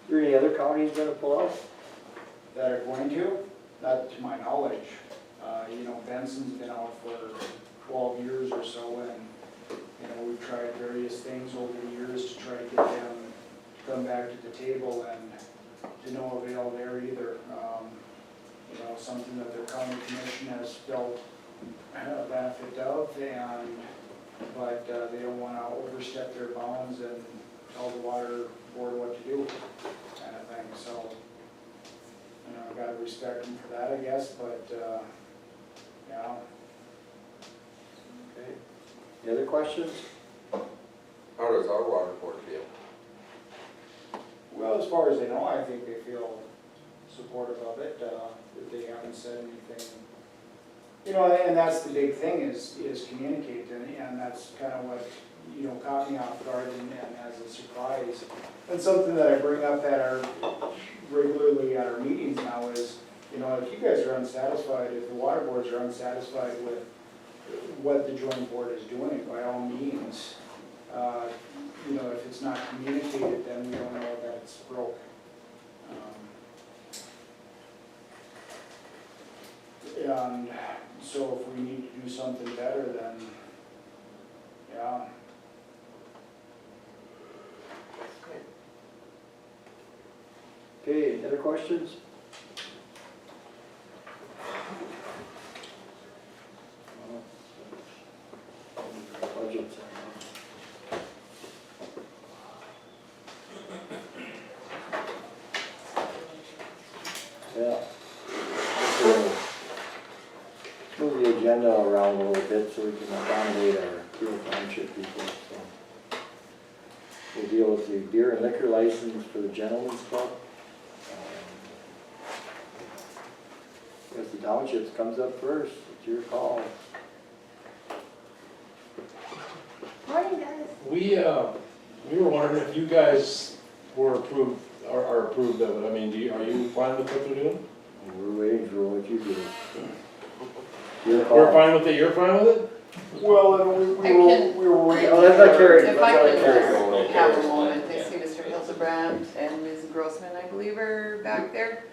Is there any other counties gonna pull out? That are going to, not to my knowledge. Benson's been out for 12 years or so, and we've tried various things over the years to try to get them to come back to the table, and to no avail there either. Something that their county commission has felt a benefit of, but they don't want to overstep their bounds and tell the water board what to do, kind of thing. So, I gotta respect them for that, I guess, but, yeah. Okay. Any other questions? How does our water board feel? Well, as far as they know, I think they feel supportive of it, that they haven't said anything. And that's the big thing is communicate, and that's kind of what, caught me off guard and as a surprise. And something that I bring up regularly at our meetings now is, if you guys are unsatisfied, if the water boards are unsatisfied with what the joint board is doing, by all means, if it's not communicated, then we don't know that it's broke. And so if we need to do something better, then, yeah. Okay, any other questions? Budgets. Yeah. Move the agenda around a little bit so we can accommodate our Peel Township people, so. We'll deal with the beer and liquor license for the Gentlemen's Club. Guess the townships comes up first, it's your call. Morning, guys. We were wondering if you guys were approved, are approved of it. I mean, are you fine with what they're doing? We're waiting for what you do. Your We're call. fine with it, you're fine with it? Well, and we were waiting. Oh, that's not Carrie. If I could just have a moment, I see Mr. Hildebrand and Ms. Grossman, I believe, are back there.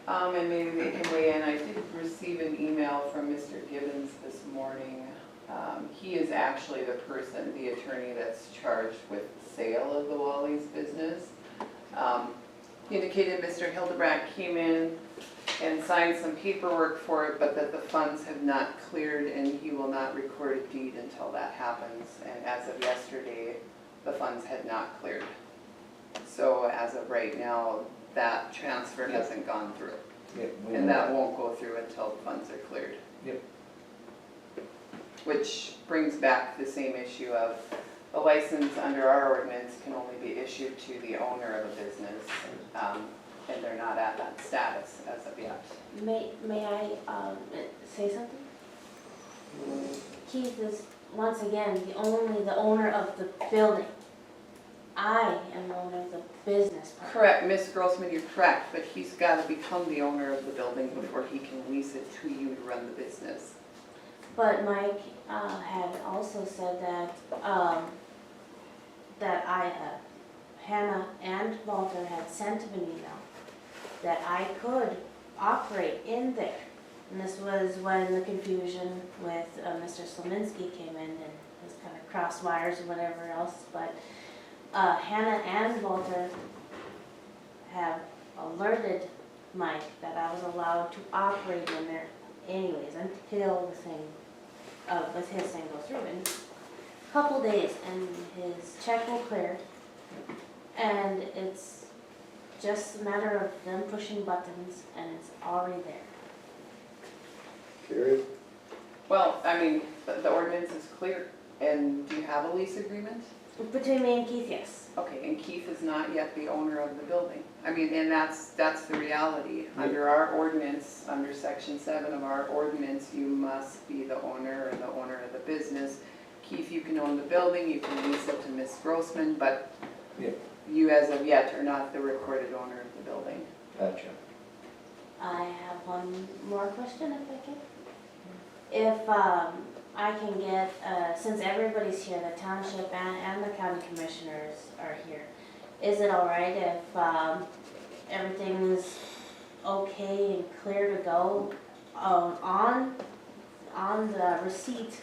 And maybe they can weigh in. I did receive an email from Mr. Gibbons this morning. He is actually the person, the attorney that's charged with the sale of the Wally's business. He indicated Mr. Hildebrand came in and signed some paperwork for it, but that the funds have not cleared and he will not record a deed until that happens. And as of yesterday, the funds had not cleared. So as of right now, that transfer hasn't gone through. Yep, And that won't go through until the funds are cleared. Yep. Which brings back the same issue of the license under our ordinance can only be issued to the owner of a business. And they're not at that status as of yet. May I say something? Keith is, once again, the owner of the building. I am the owner of the business. Correct, Ms. Grossman, you're correct, but he's got to become the owner of the building before he can lease it to you to run the business. But Mike had also said that Hannah and Walter had sent him an email that I could operate in there. And this was when the confusion with Mr. Slominski came in and his kind of cross wires and whatever else. But Hannah and Walter have alerted Mike that I was allowed to operate in there anyways until the thing with his thing goes through. In a couple days and his check will clear, and it's just a matter of them pushing buttons and it's already there. Carrie? Well, I mean, the ordinance is clear. And do you have a lease agreement? Between me and Keith, yes. Okay, and Keith is not yet the owner of the building. I mean, and that's the reality. Under our ordinance, under section 7 of our ordinance, you must be the owner or the owner of the business. Keith, you can own the building, you can lease it to Ms. Grossman, but you as of yet are not the recorded owner of the building. Gotcha. I have one more question if I can. If I can get, since everybody's here, the township and the county commissioners are here, is it all right if everything's okay and clear to go on the receipt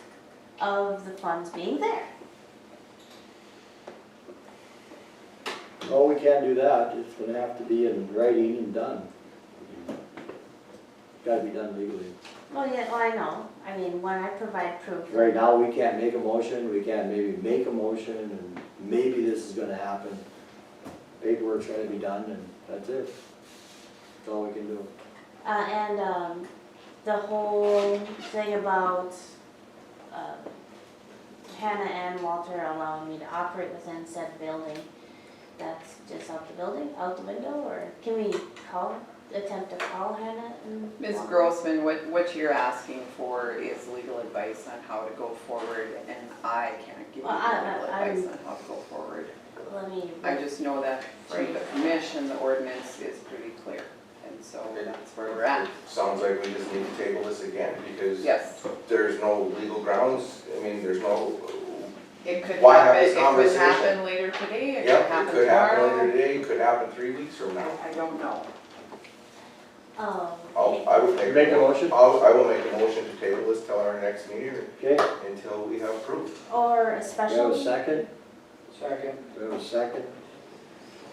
of the funds being there? No, we can't do that, it's gonna have to be in writing and done. Gotta be done legally. Oh, yeah, well, I know. I mean, when I provide proof. Right now, we can't make a motion, we can't maybe make a motion, and maybe this is gonna happen. Paperwork's gotta be done, and that's it. That's all we can do. And the whole thing about Hannah and Walter allowing me to operate within said building, that's just out the building, out the window, or can we attempt to call Hannah and Ms. Walter? Grossman, what you're asking for is legal advice on how to go forward, and I can't give you Well, legal advice on how to go forward. Let me. I just know that from the commission, the ordinance is pretty clear, and so that's where we're at. Sounds like we just need to table this again, because Yes, there's no legal grounds, I mean, there's no, it could Why have happen, this it could conversation? happen later today, it could yep, it happen could happen later tomorrow. today, it could happen 3 weeks from now. I don't know. I would Make a motion? I will make a motion to table this till our next meeting Okay, until we have proof. Or a we have special. a second, Second. we have a second.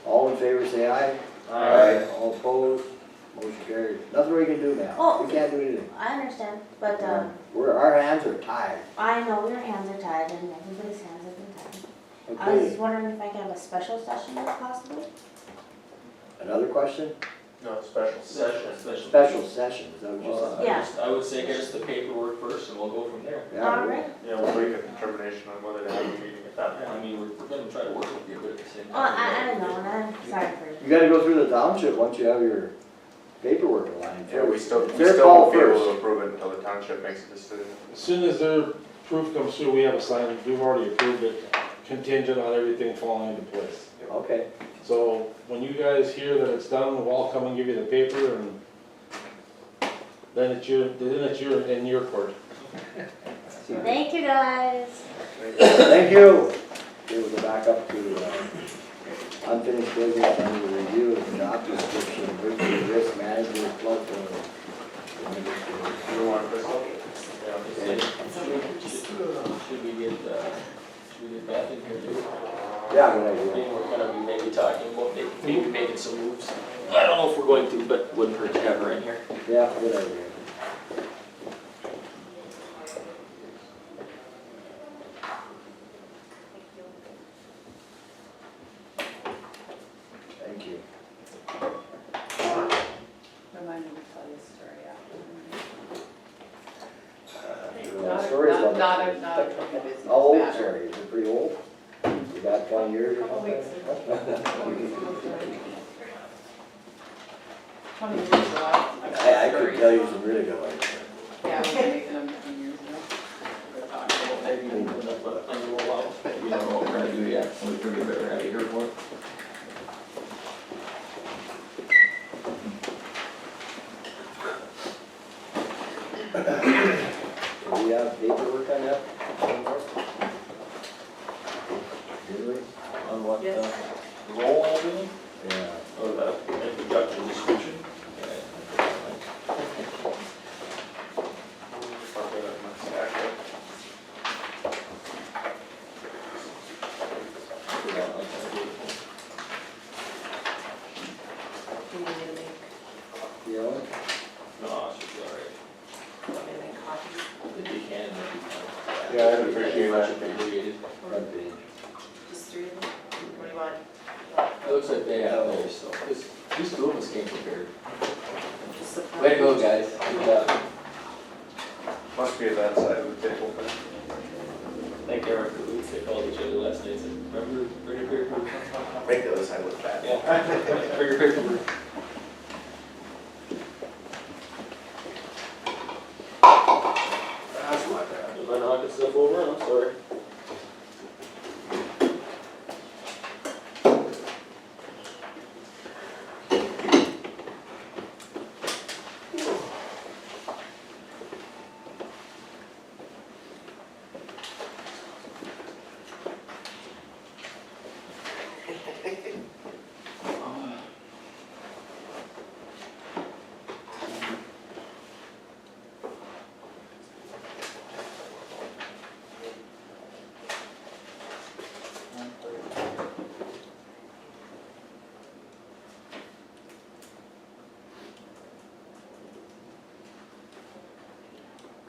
All in favor, say aye. Aye. All opposed, motion carried. Nothing we can do now, Oh. we can't do anything. I understand, but Our hands are tied. I know your hands are tied and everybody's hands have been tied. I was Okay, wondering if I could have a special session if possible? another question? No, special session. Special session, is that what you Well, said? Yeah. I would say get us the paperwork first and we'll go from there. Yeah, All we- right. Yeah, we'll make a determination on whether to have a meeting at that I mean, we're gonna try to work with you, but at the same time. Well, I know, and I'm sorry for You gotta go through the township once you have your paperwork aligned. Yeah, we still Their call won't be able first. to approve it until the township makes a decision. As soon as their proof comes through, we have a sign, we've already approved it, contingent on everything falling into place. Okay, So when you guys hear that it's done, we'll all come and give you the paper and then it's in your court. Thank you, guys. thank you. Okay, we'll go back up to unfinished business under the review of the job description, risk management, flood control. You want this one? Should we get Beth in here too? Yeah, good I idea. mean, we're gonna be maybe talking about maybe making some moves. I don't know if we're going to, but wouldn't hurt to have her in here. Yeah, good idea. Thank you. Remind me to tell you a story after. Stories about Not that. a company business How old, matter. sorry, is it pretty old? You got 20 years or Couple weeks something? ago. 20 years ago. I could tell you some really good ones. Yeah, we've been making them 20 years ago. Maybe we'll put up a roll out. We don't know what we're gonna do yet. We figured better have you here for it. Do we have paperwork on that? Did we? On what, Yes. the roll I'll do, Yeah. or the introduction description? Do you need me to make, You know? No, it should be all right. want me to make copies? If you can, that'd be fine. Yeah, I'd appreciate Much that. appreciated. Front page. Just 3 of them? What do you want? It looks like they have theirs, so, this, these two of us came prepared. Just the front Way to go, page? guys. Good job. Must be that side of the table. Thank you, Eric. They called each other last night and said, remember, bring your paperwork. Make the other side look bad. Yeah, bring your paperwork. That's my bad. Am I knocking stuff over? I'm sorry.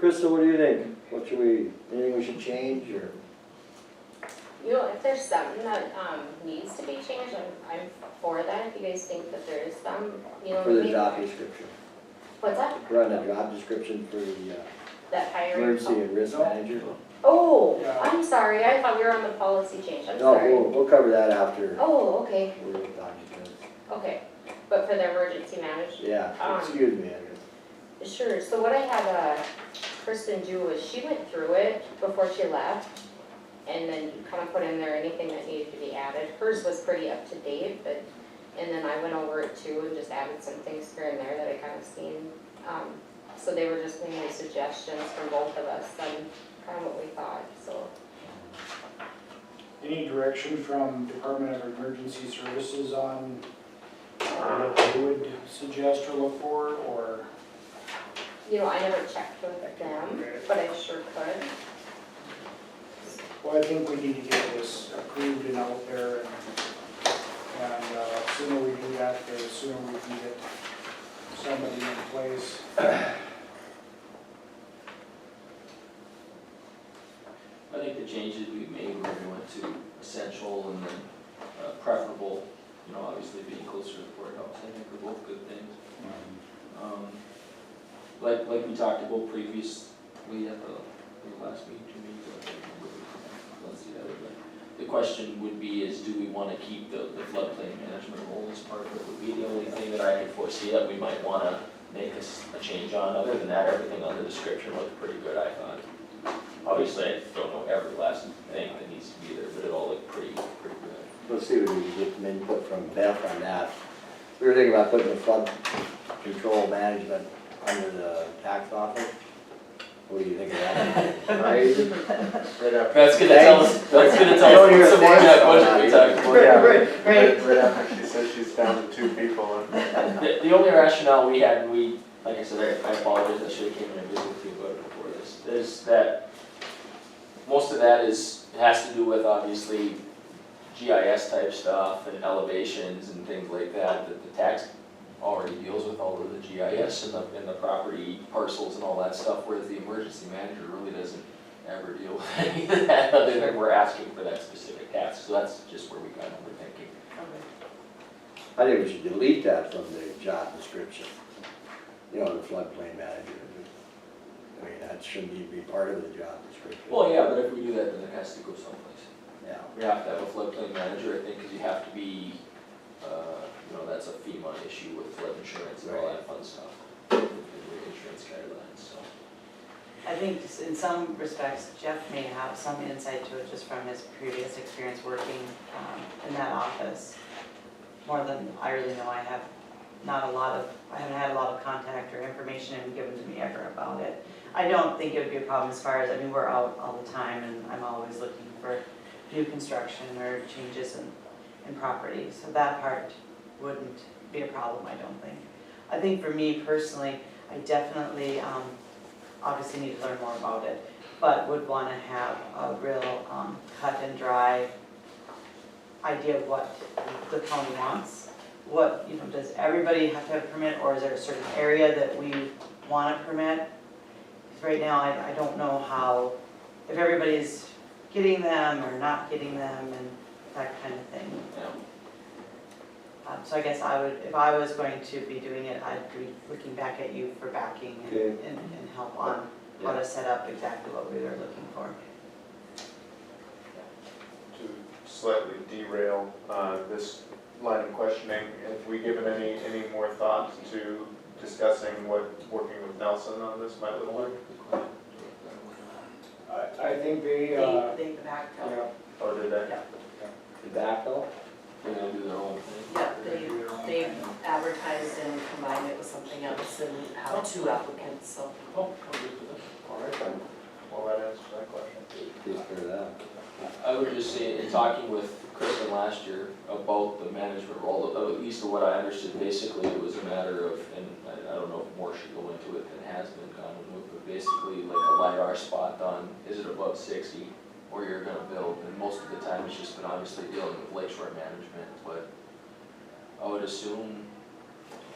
Krista, what do you think? What should we, anything we should change, or? You know, if there's something that, needs to be changed, I'm for that, if you guys think that there is some, you know. For the maybe- job description? What's that? Run a job description for the That hiring. emergency and risk manager? Oh, Yeah. I'm sorry, I thought we were on the policy change, I'm No, sorry. we'll cover that after Oh, okay, we're done. okay, but for the emergency management. Yeah, Um, excuse me, I guess. Sure, so what I had Kristen do was she went through it before she left and then kind of put in there anything that needed to be added. Hers was pretty up to date, but, and then I went over it too and just added some things here and there that I kind of seen. So they were just mainly suggestions from both of us and kind of what we thought, so. Any direction from Department of Emergency Services on what you would suggest or look for, or? You know, I never checked with them, but I sure could. Well, I think we need to get this approved and out there, and sooner we do that, the sooner we can get somebody in place. I think the changes we made when we went to essential and then preferable, you know, obviously being closer to the courthouse, I think are both good things. Like we talked about previously at the last meeting, 2 meetings ago, let's see that, but the question would be is, do we want to keep the floodplain management role as part of it? Would be the only thing that I could foresee that we might want to make a change on. Other than that, everything on the description looked pretty good, I thought. Obviously, I don't know every last thing that needs to be there, but it all looked pretty good. Let's see if we can get some input from Beth on that. We were thinking about putting the flood control management under the tax office. What do you think of that? Right? That's gonna tell us some more of that budget we talked about. Right after she says she's down to 2 people. The only rationale we had, and like I said, I apologize, I should have came in and visited with you about it before this, is that most of that has to do with obviously GIS type stuff and elevations and things like that the tax already deals with all of the GIS and the property parcels and all that stuff, whereas the emergency manager really doesn't ever deal with any of that, other than we're asking for that specific task, so that's just where we kind of were thinking. I think we should delete that from the job description. You know, the floodplain manager. I mean, that shouldn't even be part of the job description. Well, yeah, but if we do that, then it has to go someplace. Yeah. We have to have a floodplain manager, I think, because you have to be, you know, that's a FEMA issue with flood insurance and all that fun stuff. And the insurance guidelines, so. I think just in some respects, Jeff may have some insight to it just from his previous experience working in that office. More than I really know, I haven't had a lot of contact or information given to me ever about it. I don't think it would be a problem as far as, I mean, we're out all the time and I'm always looking for new construction or changes in property. So that part wouldn't be a problem, I don't think. I think for me personally, I definitely obviously need to learn more about it, but would want to have a real cut and dry idea of what the county wants. What, you know, does everybody have to have a permit, or is there a certain area that we want to permit? Because right now, I don't know how, if everybody's getting them or not getting them and that kind of thing. Yeah. So I guess I would, if I was going to be doing it, I'd be looking back at you for backing and help on how to set up exactly what we were looking for. slightly derail this line of questioning. Have we given any more thought to discussing what working with Nelson on this might look like? I think they backed yeah, out. Oh, did they? The backhoe? They're gonna do their own thing. Yeah, they advertised and combined it with something else and have 2 applicants, so. Oh, I'll get to that. All right, then, Well, that answers that question. please clear that. I would just say, in talking with Kristen last year about the management role, at least of what I understood, basically it was a matter of, and I don't know if more should go into it than has been gone into it, but basically like a LiDAR spot on, is it above 60, or you're gonna build, and most of the time it's just been obviously dealing with lakeshore management, but I would assume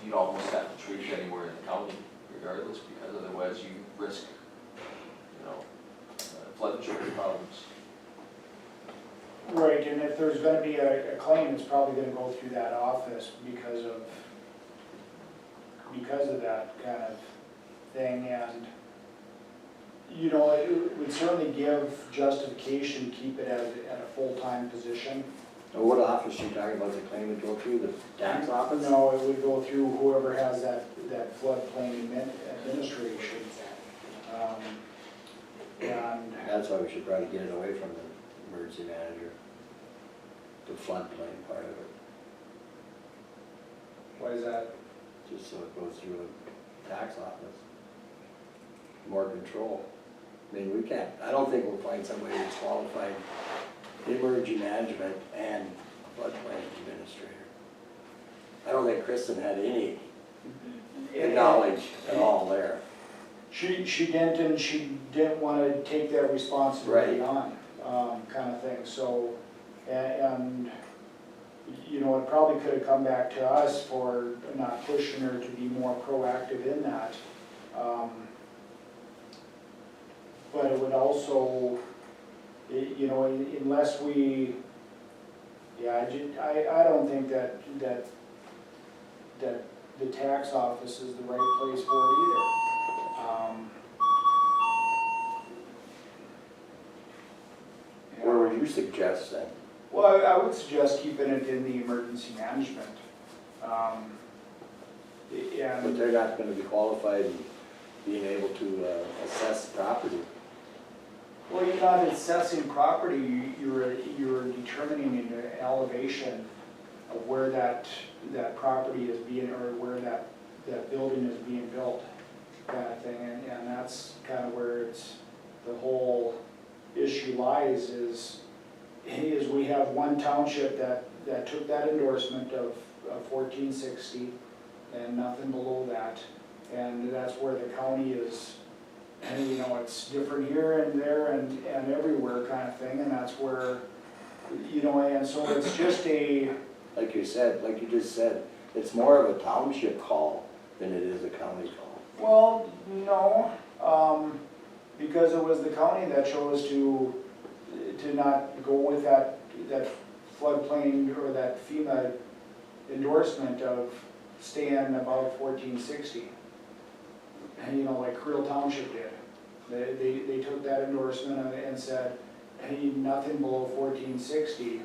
you'd almost have to treat it anywhere in the county regardless, because otherwise you risk, flood insurance problems. right, and if there's gonna be a claim, it's probably gonna go through that office because of that kind of thing, and, you know, it would certainly give justification to keep it at a full-time position. Now, what office you talking about, the claim would go through, the tax office? No, it would go through whoever has that floodplain administration. And That's why we should probably get it away from the emergency manager. The floodplain part of it, why is that? just so it goes through the tax office. More control. I mean, we can't, I don't think we'll find somebody who's qualified in emergency management and floodplain administrator. I don't think Kristen had any knowledge at all there. She didn't, and she didn't want to take that responsibility Right. on, kind of thing, so, and, you know, it probably could have come back to us for not pushing her to be more proactive in that. But it would also, you know, unless we, yeah, I don't think that the tax office is the right place for it either. Where would you suggest then? Well, I would suggest keeping it in the emergency management. But And, they're not gonna be qualified in being able to assess property. well, you're not assessing property, you're determining an elevation of where that property is being, or where that building is being built, kind of thing. And that's kind of where the whole issue lies, is we have one township that took that endorsement of 1460 and nothing below that. And that's where the county is, and you know, it's different here and there and everywhere kind of thing, and that's where, you know, and so it's just Like you said, like you just said, it's more of a township call than it is a county call. well, no, because it was the county that chose to not go with that floodplain or that FEMA endorsement of staying above 1460. And, you know, like Creel Township did. They took that endorsement and said, hey, nothing below 1460.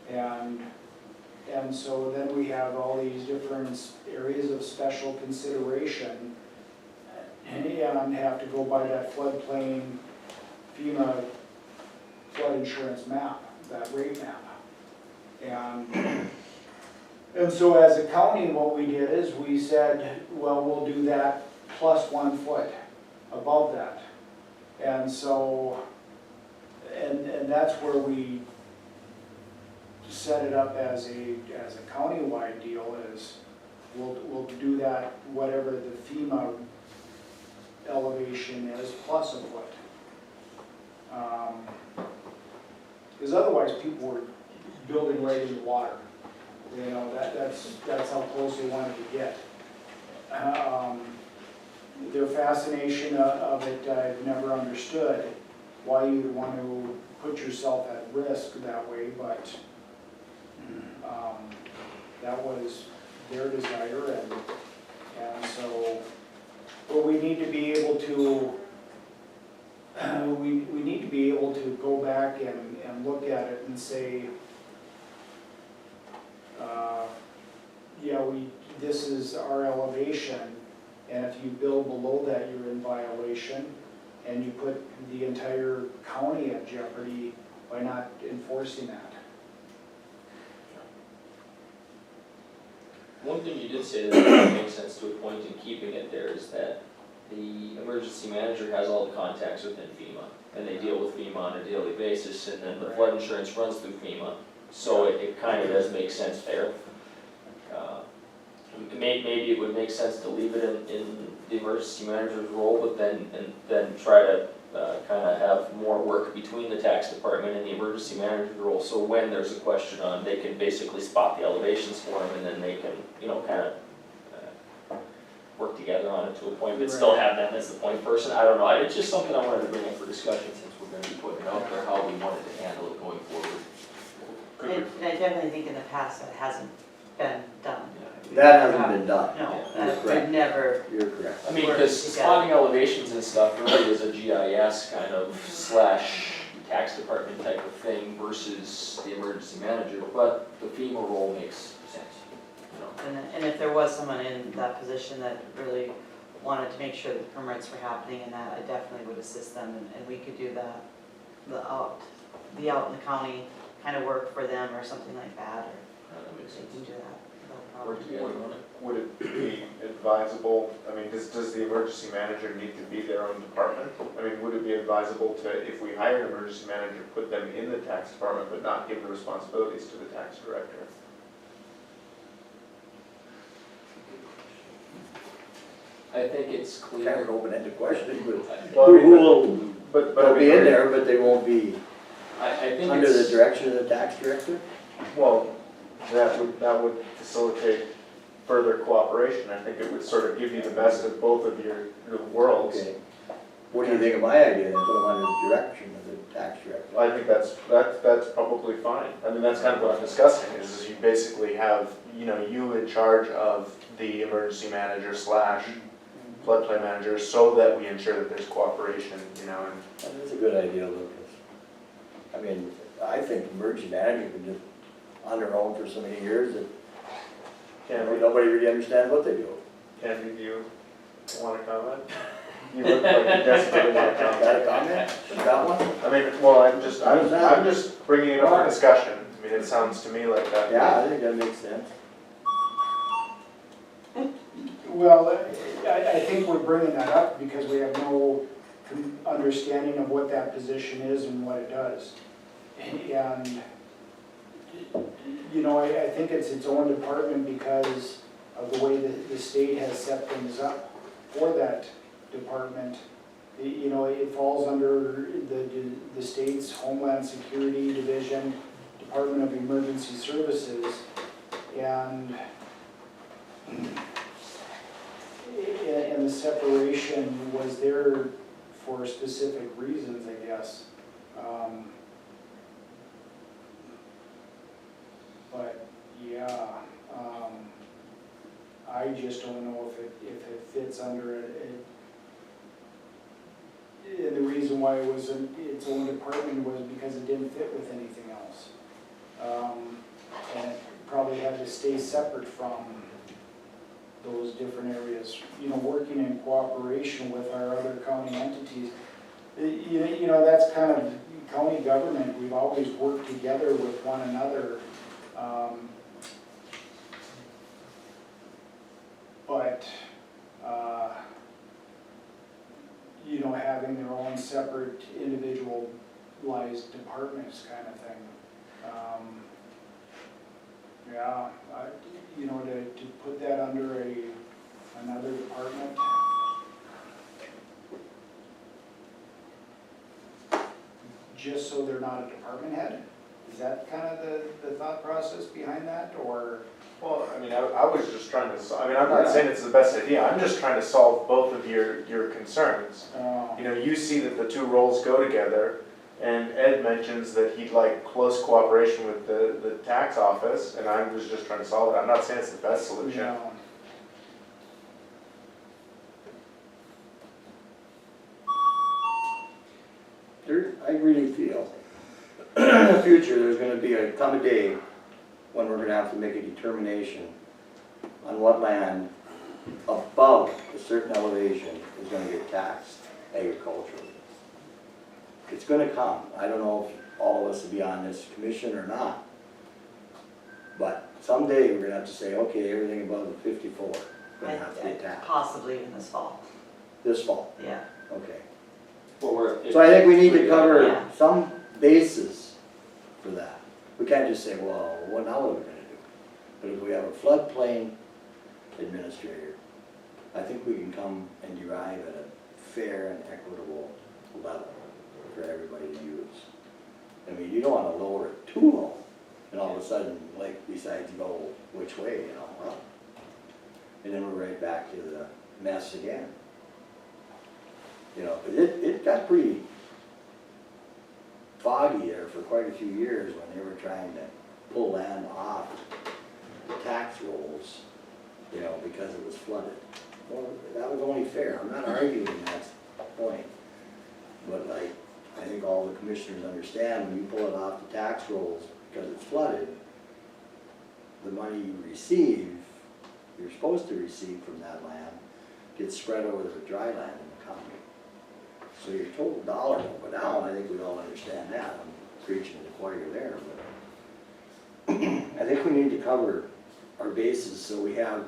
And so then we have all these different areas of special consideration and have to go by that floodplain FEMA flood insurance map, that rate map. And so as a county, what we did is we said, well, we'll do that plus 1 foot above that. And so, and that's where we set it up as a county-wide deal, is we'll do that whatever the FEMA elevation is plus a foot. Because otherwise people were building right in the water. You know, that's how close they wanted to get. Their fascination of it, I've never understood why you would want to put yourself at risk that way, but that was their desire, and so, but we need to be able to, we need to be able to go back and look at it and say, this is our elevation, and if you build below that, you're in violation, and you put the entire county at jeopardy by not enforcing that. One thing you did say that makes sense to a point in keeping it there is that the emergency manager has all the contacts within FEMA, and they deal with FEMA on a daily basis, and then the flood insurance runs through FEMA, so it kind of does make sense there. Maybe it would make sense to leave it in the emergency manager's role, but then try to kind of have more work between the tax department and the emergency manager's role, so when there's a question on, they can basically spot the elevations for them, and then they can, you know, kind of work together on it to a point, but still have them as the point person. I don't know, it's just something I wanted to bring up for discussion, since we're gonna be putting it out there, how we wanted to handle it going forward. I definitely think in the past that hasn't been done. That hasn't been done. No, You're we've never, You're correct. I mean, because spotting elevations and stuff really is a GIS kind of / tax department type of thing versus the emergency manager, but the FEMA role makes sense, you know. and if there was someone in that position that really wanted to make sure that the permits were happening and that, I definitely would assist them, and we could do the out in the county kind of work for them or something like that, or That makes they sense. can do that. Work together on it. Would it be advisable, I mean, does the emergency manager need to be their own department? I mean, would it be advisable to, if we hire an emergency manager, put them in the tax department, but not give the responsibilities to the tax director? I think it's Kind of clear. an open-ended question, but Well, I mean, who will, but I they'll mean, be in there, but they won't be I think under the it's, direction of the tax director? Well, that would facilitate further cooperation. I think it would sort of give you the best of both of your worlds. Okay. What do you think of my idea, then put them under the direction of the tax director? I think that's probably fine. I mean, that's kind of what I'm discussing, is you basically have, you know, you in charge of the emergency manager / floodplain manager, so that we ensure that there's cooperation, you know, and That's a good idea, Lucas. I mean, I think emergency manager can just, on their own for so many years, that nobody really understands what they do. Candy, do you want to comment? You look like you desperately want to Got a comment. comment? You got one? I mean, well, I'm just bringing it up for discussion. I mean, it sounds to me like that. Yeah, I think that makes sense. Well, I think we're bringing that up because we have no understanding of what that position is and what it does. And, you know, I think it's its own department because of the way the state has set things up for that department. You know, it falls under the state's Homeland Security Division, Department of Emergency Services, and the separation was there for specific reasons, I guess. But yeah, I just don't know if it fits under it. And the reason why it was its own department was because it didn't fit with anything else. And it probably had to stay separate from those different areas, you know, working in cooperation with our other county entities. You know, that's kind of county government. We've always worked together with one another. But you know, having their own separate individualized departments kind of thing. Yeah, you know, to put that under another department. Just so they're not a department head? Is that kind of the thought process behind that, or? Well, I mean, I was just trying to, I mean, I'm not saying it's the best idea, I'm just trying to solve both of your concerns. You know, you see that the two roles go together, and Ed mentions that he'd like close cooperation with the tax office, and I was just trying to solve it. I'm not saying it's the best solution. No. I really feel in the future, there's gonna come a day when we're gonna have to make a determination on what land above a certain elevation is gonna get taxed agriculturally. It's gonna come. I don't know if all of us will be on this commission or not. But someday we're gonna have to say, okay, everything above the 54 is gonna have to get taxed. Possibly in this fall, This fall, yeah. okay. Well, we're. So I think we need to cover Yeah. some basis for that. We can't just say, well, what now what are we gonna do? But if we have a floodplain administrator, I think we can come and derive at a fair and equitable level for everybody to use. I mean, you don't wanna lower it too low, and all of a sudden, Lake decides to go which way, you know, well. And then we're right back to the mess again. You know, 'cause it got pretty foggy there for quite a few years when they were trying to pull land off the tax rolls, you know, because it was flooded. Well, that was only fair, I'm not arguing that point. But like, I think all the commissioners understand when you pull it off the tax rolls because it's flooded, the money you receive, you're supposed to receive from that land, gets spread over the dry land in the county. So your total dollar won't go down, I think we all understand that, I'm preaching to the choir there, but I think we need to cover our bases so we have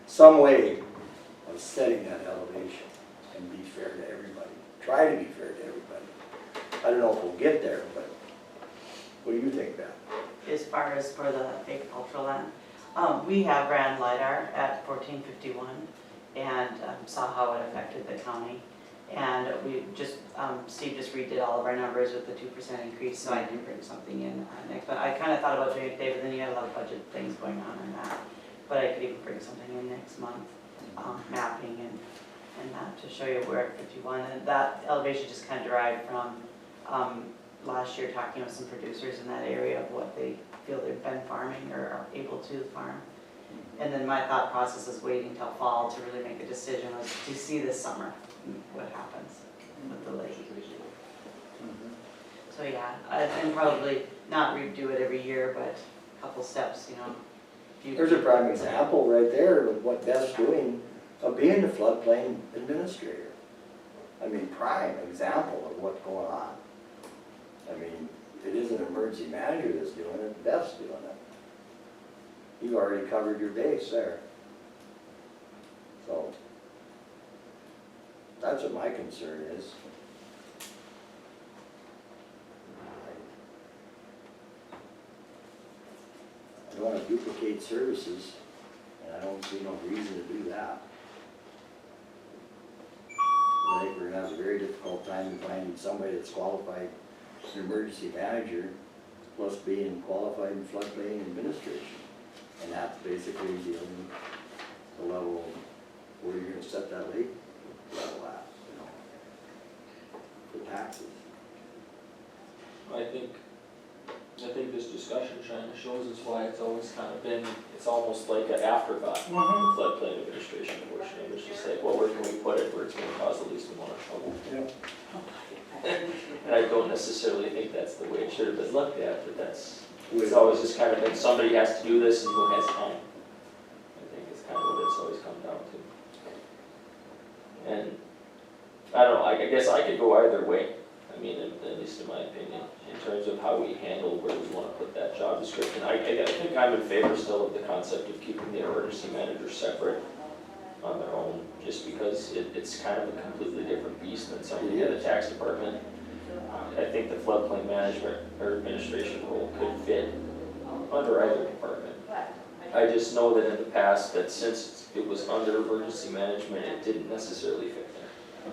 some way of setting that elevation and be fair to everybody, try to be fair to everybody. I don't know if we'll get there, but what do you think, Beth? As far as for the agricultural land, we have ran LiDAR at 1451 and saw how it affected the county. And we just, Steve just redid all of our numbers with the 2% increase, so I can bring something in next. But I kind of thought about doing it today, but then you had a lot of budget things going on in that. But I could even bring something in next month, mapping and that to show you where at 51. And that elevation just kind of derived from last year talking with some producers in that area of what they feel they've been farming or are able to farm. And then my thought process is waiting till fall to really make a decision was to see this summer what happens with the lake. So yeah, and probably not redo it every year, but a couple steps, you know. There's a prime example right there of what Beth's doing of being the floodplain administrator. I mean, prime example of what's going on. I mean, it isn't an emergency manager that's doing it, Beth's doing it. You've already covered your base there. So, that's what my concern is. I don't want to duplicate services, and I don't see no reason to do that. I think we're gonna have a very difficult time finding somebody that's qualified as an emergency manager, plus being qualified in floodplain administration. And that's basically dealing the level where you're gonna set that lake level at, you know, for taxes. I think this discussion kind of shows us why it's always kind of been, it's almost like an afterthought, the floodplain administration portion. It's just like, well, where can we put it where it's gonna cause the least amount of trouble? And I don't necessarily think that's the way it should have been looked at, but it's always just kind of been, somebody has to do this and who has time. I think it's kind of what it's always come down to. And, I don't know, I guess I could go either way. I mean, at least in my opinion, in terms of how we handle where we want to put that job description. I think I'm in favor still of the concept of keeping the emergency manager separate on their own, just because it's kind of a completely different beast than somebody in the tax department. I think the floodplain management or administration role could fit under either department. I just know that in the past, that since it was under emergency management, it didn't necessarily fit there.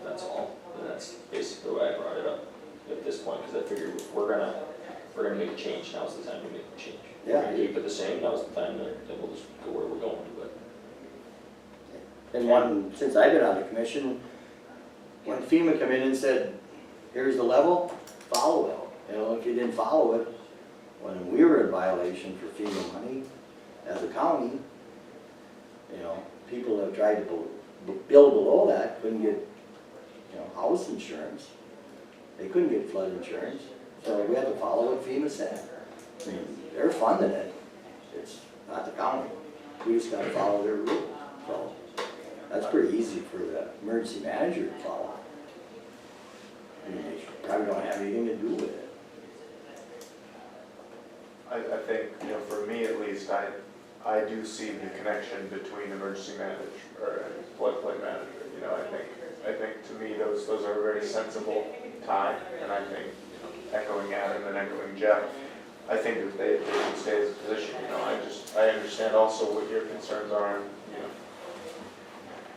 That's all. And that's basically why I brought it up at this point, because I figured if we're gonna make a change, now's the time to make the change. Yeah. We're gonna keep it the same, now's the time then we'll just go where we're going, but. And since I've been on the commission, when FEMA come in and said, here's the level, follow it. You know, if you didn't follow it, when we were in violation for FEMA money, as a county, you know, people have tried to build below that, couldn't get, you know, house insurance. They couldn't get flood insurance, so we had to follow what FEMA said. I mean, they're funding it, it's not the county. We just gotta follow their rules, so. That's pretty easy for the emergency manager to follow. I mean, they probably don't have anything to do with it. I think, you know, for me at least, I do see the connection between emergency manager or floodplain manager. You know, I think to me those are a very sensible tie, and I think, you know, echoing Adam and echoing Jeff, I think that they should stay as a position. You know, I understand also what your concerns are, and you know,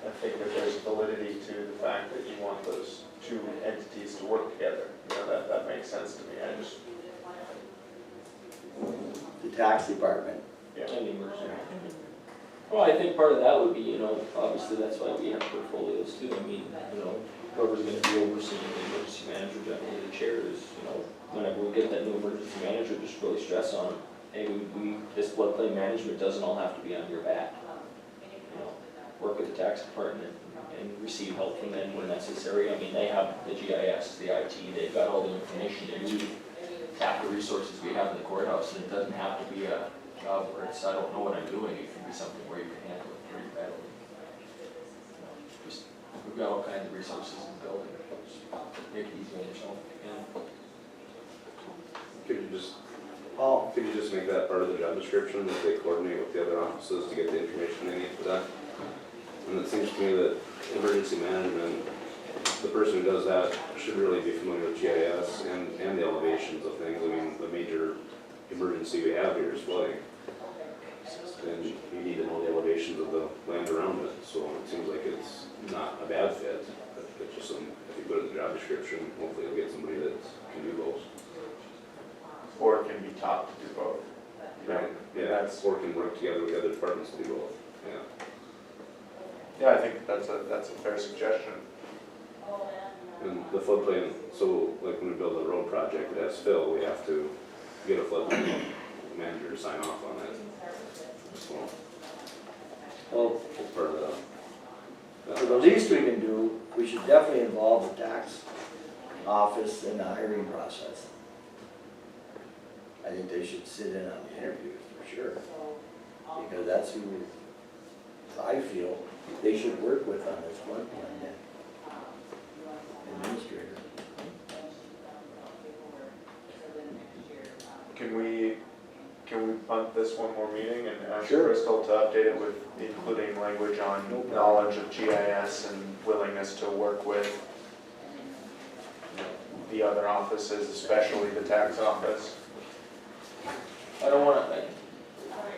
I think that there's validity to the fact that you want those two entities to work together. You know, that makes sense to me. I just, The tax department, yeah. And the emergency. Well, I think part of that would be, you know, obviously that's why we have portfolios too. I mean, you know, whoever's gonna be overseeing the emergency manager, generally the chair is, you know, whenever we get that new emergency manager, just really stress on, hey, this floodplain management doesn't all have to be on your back. You know, work with the tax department and receive help from them when necessary. I mean, they have the GIS, the IT, they've got all the information they need. Tap the resources we have in the courthouse, and it doesn't have to be a job where it's, I don't know what I'm doing, it can be something where you can handle it pretty readily. Just, we've got all kinds of resources in the building, just make it easy on yourself, and Could you just make that part of the job description, that they coordinate with the other offices to get the information they need for that? And it seems to me that emergency management, the person who does that should really be familiar with GIS and the elevations of things. I mean, the major emergency we have here is flooding. And you need to know the elevations of the land around it, so it seems like it's not a bad fit. But it's just some, if you put it in the job description, hopefully you'll get somebody that can do those. Or it can be taught to do both. Right, yeah, or can work together with the other departments to do both, yeah. Yeah, I think that's a fair suggestion. And the floodplain, so like when we build a road project that has fill, we have to get a floodplain manager to sign off on it. So, well, it's part of so the least we can do, we should definitely involve the tax office in the hiring process. I think they should sit in on the interviews for sure, because that's who I feel they should work with on this floodplain administrator. Can we punt this one more meeting and ask Sure. Crystal to update it with including language on knowledge of GIS and willingness to work with the other offices, especially the tax office? I don't wanna,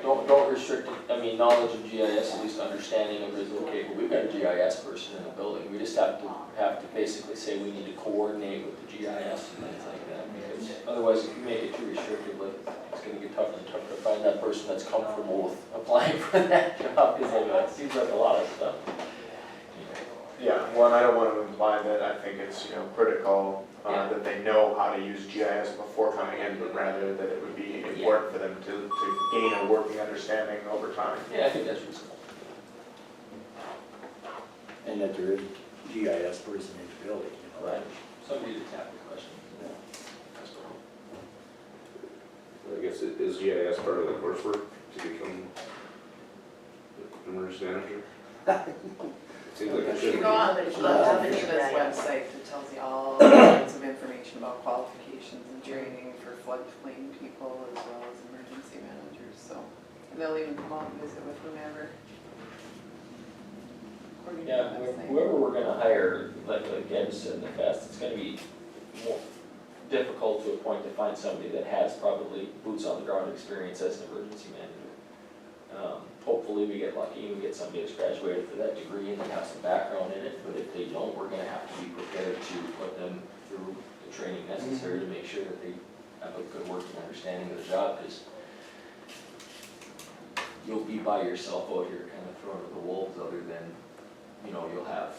don't restrict it, I mean, knowledge of GIS, at least understanding of it is okay, but we've got a GIS person in the building, we just have to basically say we need to coordinate with the GIS and things like that, because otherwise if you make it too restrictive, like, it's gonna get tougher and tougher to find that person that's comfortable with applying for that job, because that seems like a lot of stuff. Yeah, well, I don't want to imply that I think it's, you know, critical that they know how to use GIS before coming in, but rather that it would be important for them to gain a working understanding over time. Yeah, I think that's reasonable. And that there is a GIS person in the building, you know. Right. Somebody to tap the question. That's cool. I guess is GIS part of the coursework to become emergency manager? It seems like it should You be. go on the Yeah. this website that tells you all kinds of information about qualifications and training for floodplain people as well as emergency managers, so. And they'll even come out and visit with whomever. According to Yeah, the website. whoever we're gonna hire, like Ed said in the past, it's gonna be more difficult to a point to find somebody that has probably boots on the ground experience as an emergency manager. Hopefully we get lucky and we get somebody that's graduated for that degree and they have some background in it, but if they don't, we're gonna have to be prepared to put them through the training necessary to make sure that they have a good working understanding of the job, because you'll be by yourself out here kind of thrown to the wolves, other than, you know, you'll have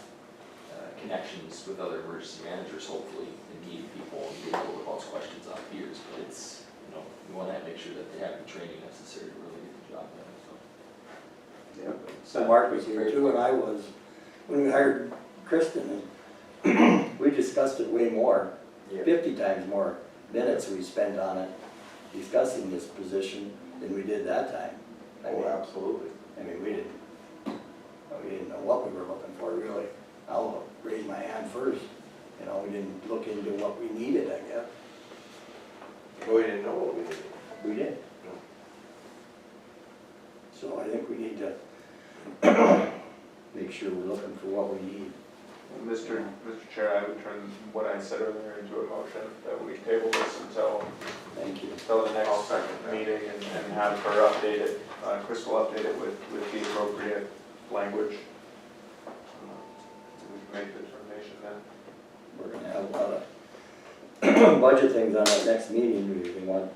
connections with other emergency managers, hopefully, and meet people and be able to bounce questions off ears, but it's, you know, you wanna make sure that they have the training necessary to really get the job done, so. Yeah. So Mark was here too, and I was, when we hired Kristen, and we discussed it way more, 50 times more minutes we spent on it, discussing this position than we did that time. I mean, Oh, absolutely. I mean, we didn't know what we were looking for, really. I'll raise my hand first, you know, we didn't look into what we needed, I guess. Well, we didn't know what we needed. We did. No. So I think we need to make sure we're looking for what we need. Mr. Chair, I would turn what I said earlier into a motion that we table this until Thank you. the next meeting and have her update it, Crystal update it with the appropriate language. We can make the determination then. We're gonna have a lot of budget things on our next meeting, we want,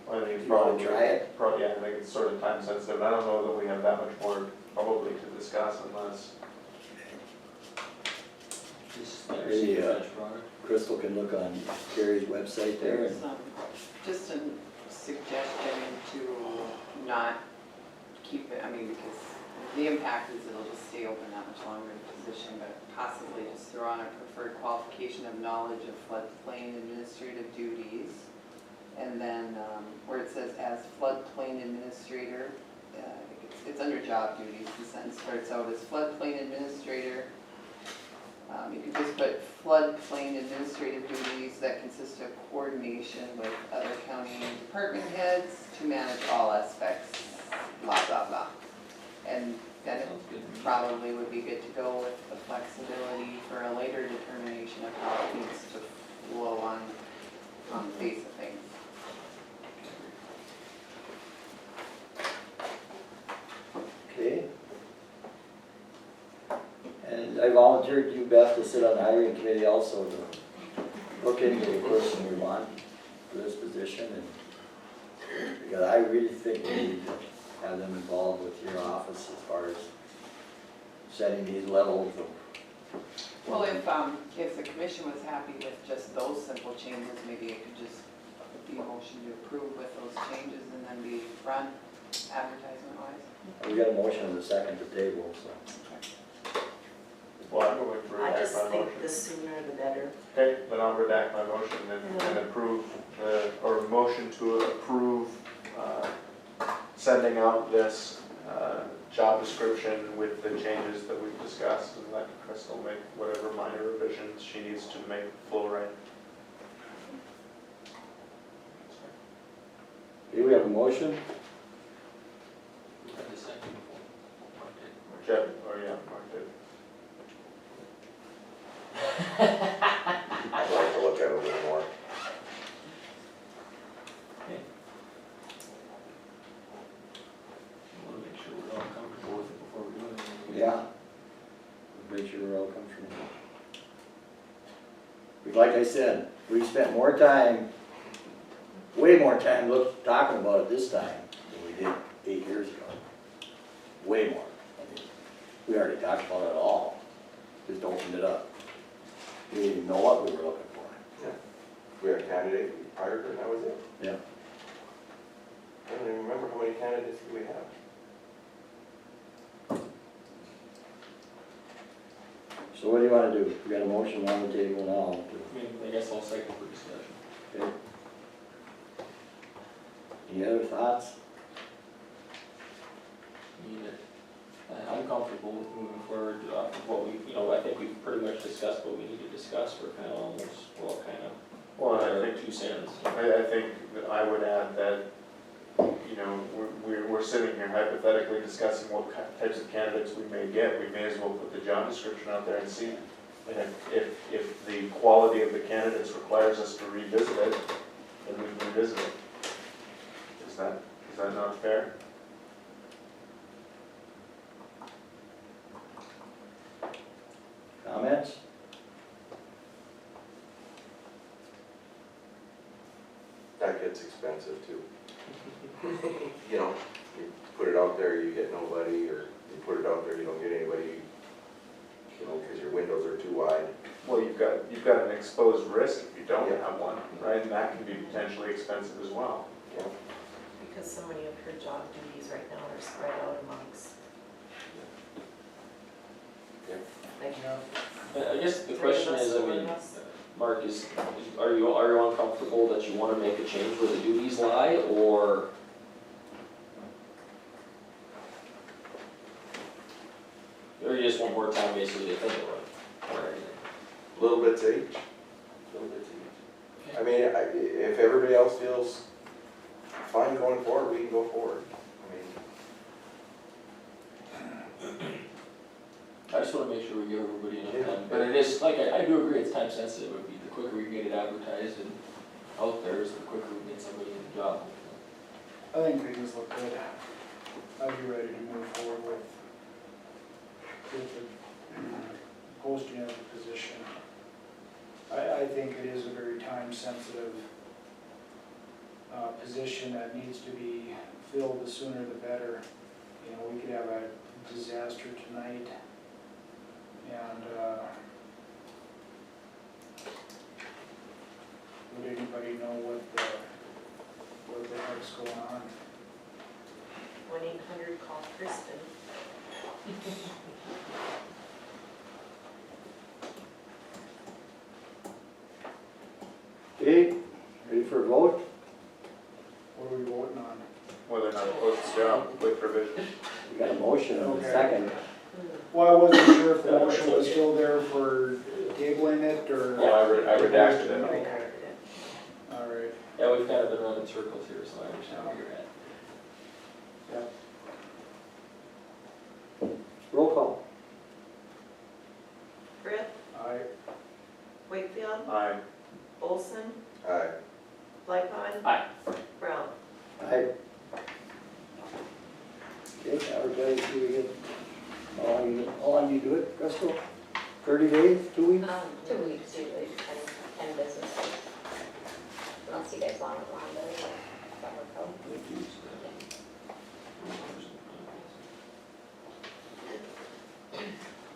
I think it's you wanna probably, try it? yeah, I think it's sort of time sensitive. I don't know that we have that much more probably to discuss unless. Maybe, Crystal can look on Gary's website there and Just a suggestion to not keep it, I mean, because the impact is it'll just stay open that much longer in position, but possibly just throw on a preferred qualification of knowledge of floodplain administrative duties. And then where it says as floodplain administrator, it's under job duties, the sentence starts out as floodplain administrator. You could just put floodplain administrative duties that consist of coordination with other county department heads to manage all aspects, blah, blah, blah. And then it probably would be good to go with the flexibility for a later determination of how it needs to flow on the face of things. okay. And I volunteered you, Beth, to sit on the hiring committee also to look into the person we want for this position, and because I really think we need to have them involved with your office as far as setting these levels of. Well, if the commission was happy with just those simple changes, maybe it could just be a motion to approve with those changes and then be run advertisement wise. We got a motion and a second to table, so. Well, I'm going to I redact just my think motion. the sooner the better. Okay, then I'll redact my motion and approve, or motion to approve sending out this job description with the changes that we've discussed, and let Crystal make whatever minor revisions she needs to make flow right. Okay, we have a motion. Jeff, or yeah, Mark did. I'd like to look at it a little more. I want to make sure we're all comfortable with it before we do anything. Yeah. Make sure we're all comfortable. Like I said, we spent more time, way more time talking about it this time than we did 8 years ago. Way more. I mean, we already talked about it all, just opened it up. We didn't even know what we were looking for. We had a candidate, we hired her, and that was it. Yeah. I don't even remember how many candidates we have. So what do you want to do? We got a motion on the table now. I mean, I guess I'll second for discussion. Okay. Any other thoughts? I mean, I'm comfortable with moving forward off of what we, I think we've pretty much discussed what we need to discuss. We're kind of almost, Well, I our think 2 cents. I think that I would add that, we're sitting here hypothetically discussing what types of candidates we may get. We may as well put the job description out there and see. And if the quality of the candidates requires us to revisit it, then we can revisit it. Is that not fair? Comments? That gets expensive too. You put it out there, you get nobody, or you put it out there, you don't get anybody, because your windows are too wide. Well, you've got an exposed risk if you don't have one, right? And that can be potentially expensive as well. Because so many of her job duties right now are spread out amongst. Like, I guess the 3 question of us, is, I 4 mean, of us. Mark, are you uncomfortable that you want to make a change where the duties lie, or? Or you just want more time basically to think about it, or anything? Little bits each. Little bit each. I mean, if everybody else feels fine going forward, we can go forward. I mean, I just wanna make sure we give everybody enough time, but it is, like, I do agree, it's time sensitive, it'd be the quicker we can get it advertised and out there, is the quicker we get somebody in the job. I think things look good. I'd be ready to move forward with the posting of the position. I think it is a very time-sensitive position that needs to be filled the sooner the better. You know, we could have a disaster tonight, and would anybody know what the heck's going on? 1-800 call Kristen. Okay, ready for a vote? What are we voting on? whether or not to post the job with provision. We got a motion and a Okay. second. Well, I wasn't sure if the motion was still there for tabling it, or... Yeah, I redacted it. Okay, all right. Yeah, we've kind of been running circles here, so I understand where you're at. Roll call. Brett, Aye. Wakefield, Aye. Olson, Aye. Lightfon. Aye. Brown. Aye. Okay, advertise, do we get, how long you do it, Crystal? 30 days, 2 weeks? 2 weeks usually, 10 business days. Unless you guys want it longer, that work out.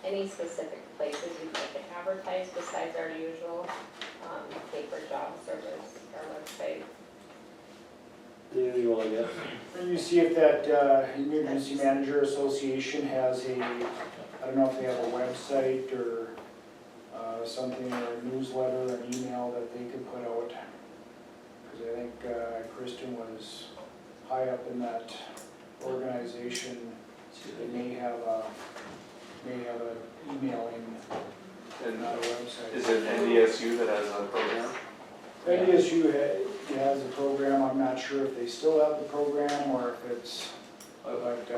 Any specific places you'd like to advertise besides our usual paper job service, our website? The usual, I guess. And you see if that Emergency Manager Association has a, I don't know if they have a website or something, or a newsletter, an email that they could put out. Because I think Kristen was high up in that organization. They may have a emailing, not a website. Is it NDSU that has a program? NDSU has a program. I'm not sure if they still have the program or if it's, but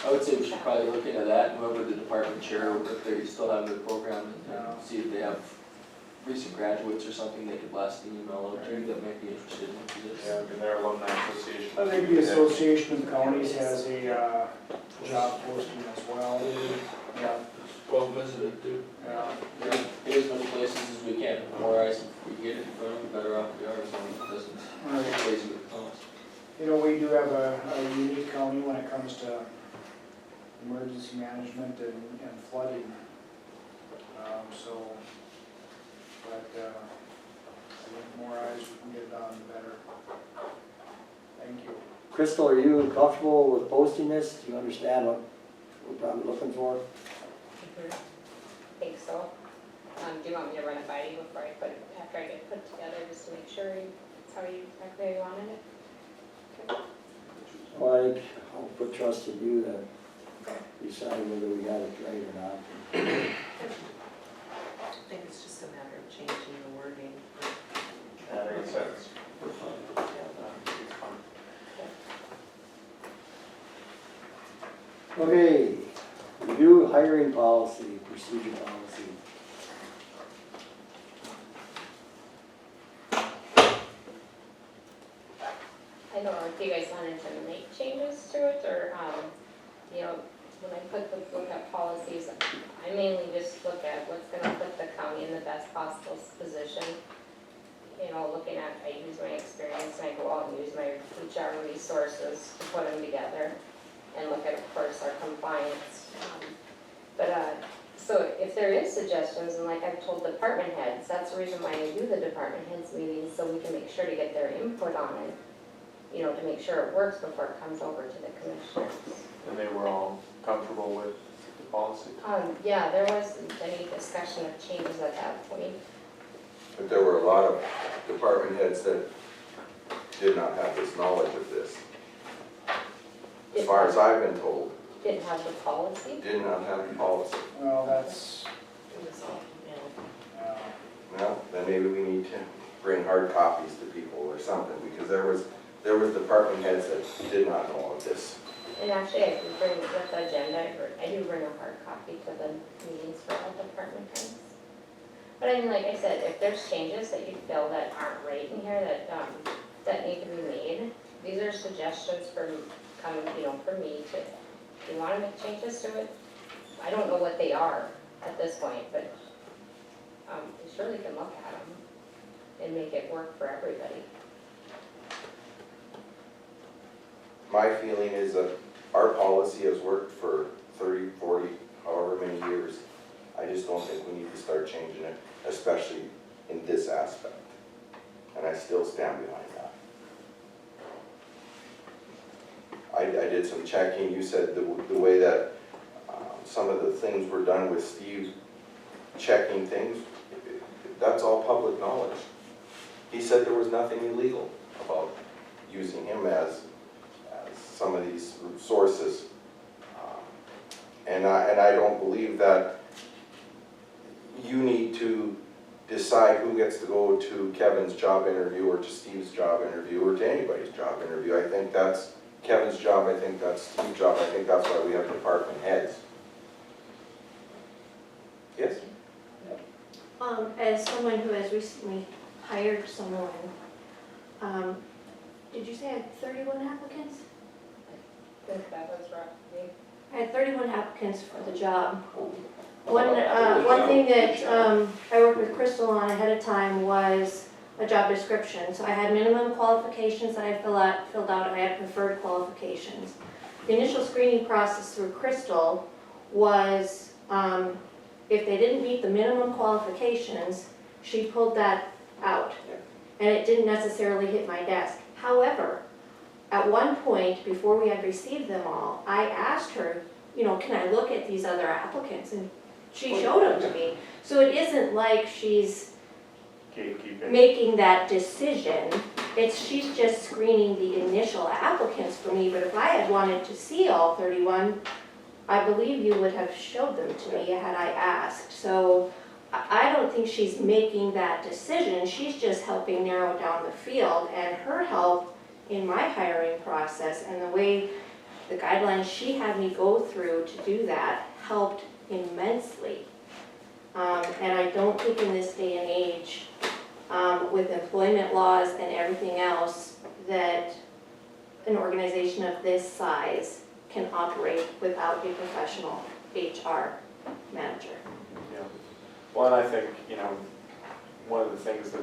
I would say we should probably look into that, whoever the department chair, if they still have their program, and see if they have recent graduates or something they could blast an email out to that might be interested in the position. Yeah, and their alumni association. I think the Association of Counties has a job posting as well. Yeah, Well visited too. yeah. Get as many places as we can, the more eyes we can get in front of, the better off we are, so it doesn't Right. crazy with the cost. You know, we do have a unique county when it comes to emergency management and flooding. But I think the more eyes we can get on, the better. Thank you. Crystal, are you comfortable with posting this? Do you understand what we're probably looking for? Think so. Do you want me to run it by you before I put, after I get it put together, just to make sure it's how you exactly wanted it? Well, I think I'll put trust in you to decide whether we got it right or not. I think it's just a matter of changing the wording. That makes sense. Okay, review hiring policy, procedure policy. I don't know if you guys wanted to make changes to it, or, you know, when I look at policies, I mainly just look at what's gonna put the county in the best possible position. You know, looking at, I use my experience, and I go out and use my HR resources to put them together, and look at, of course, our compliance. So if there is suggestions, and like I've told department heads, that's the reason why I do the department heads meetings, so we can make sure to get their input on it, you know, to make sure it works before it comes over to the commissioners. And they were all comfortable with the policy? Yeah, there wasn't any discussion of changes at that point. But there were a lot of department heads that did not have this knowledge of this. As far as I've been told, Didn't have the policy? did not have the policy. Well, that's, It was all emailed. Well, then maybe we need to bring hard copies to people or something, because there was department heads that did not know of this. And actually, I do bring with the agenda, I do bring a hard copy to the meetings for all department heads. But I mean, like I said, if there's changes that you feel that aren't right in here that need to be made, these are suggestions from coming, from me to, if you wanna make changes to it, I don't know what they are at this point, but, we surely can look at them and make it work for everybody. My feeling is that our policy has worked for 30, 40, however many years. I just don't think we need to start changing it, especially in this aspect. And I still stand behind that. I did some checking. You said the way that some of the things were done with Steve checking things, that's all public knowledge. He said there was nothing illegal about using him as some of these sources. And I don't believe that you need to decide who gets to go to Kevin's job interview or to Steve's job interview or to anybody's job interview. I think that's Kevin's job, I think that's Steve's job, I think that's why we have department heads. Yes? As someone who has recently hired someone, did you say I had 31 applicants? I think that was right. I had 31 applicants for the job. One thing that I worked with Crystal on ahead of time was a job description. So I had minimum qualifications that I filled out, and I had preferred qualifications. The initial screening process through Crystal was if they didn't meet the minimum qualifications, she pulled that out. And it didn't necessarily hit my desk. However, at one point, before we had received them all, I asked her, can I look at these other applicants? And she showed them to me. So it isn't like she's making that decision. She's just screening the initial applicants for me. But if I had wanted to see all 31, I believe you would have showed them to me had I asked. So I don't think she's making that decision. She's just helping narrow down the field, and her help in my hiring process and the way the guidelines she had me go through to do that helped immensely. And I don't think in this day and age, with employment laws and everything else, that an organization of this size can operate without a professional HR manager. yeah. Well, and I think, one of the things that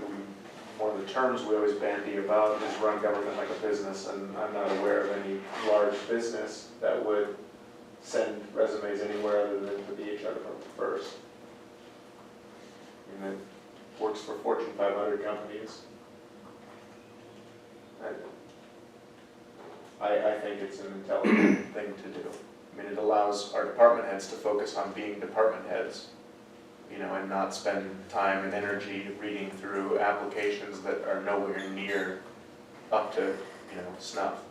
one of the terms we always bandy about is run government like a business, and I'm not aware of any large business that would send resumes anywhere other than to the HR department first. And it works for Fortune 500 companies. I think it's an intelligent thing to do. I mean, it allows our department heads to focus on being department heads, and not spend time and energy reading through applications that are nowhere near up to, snuff.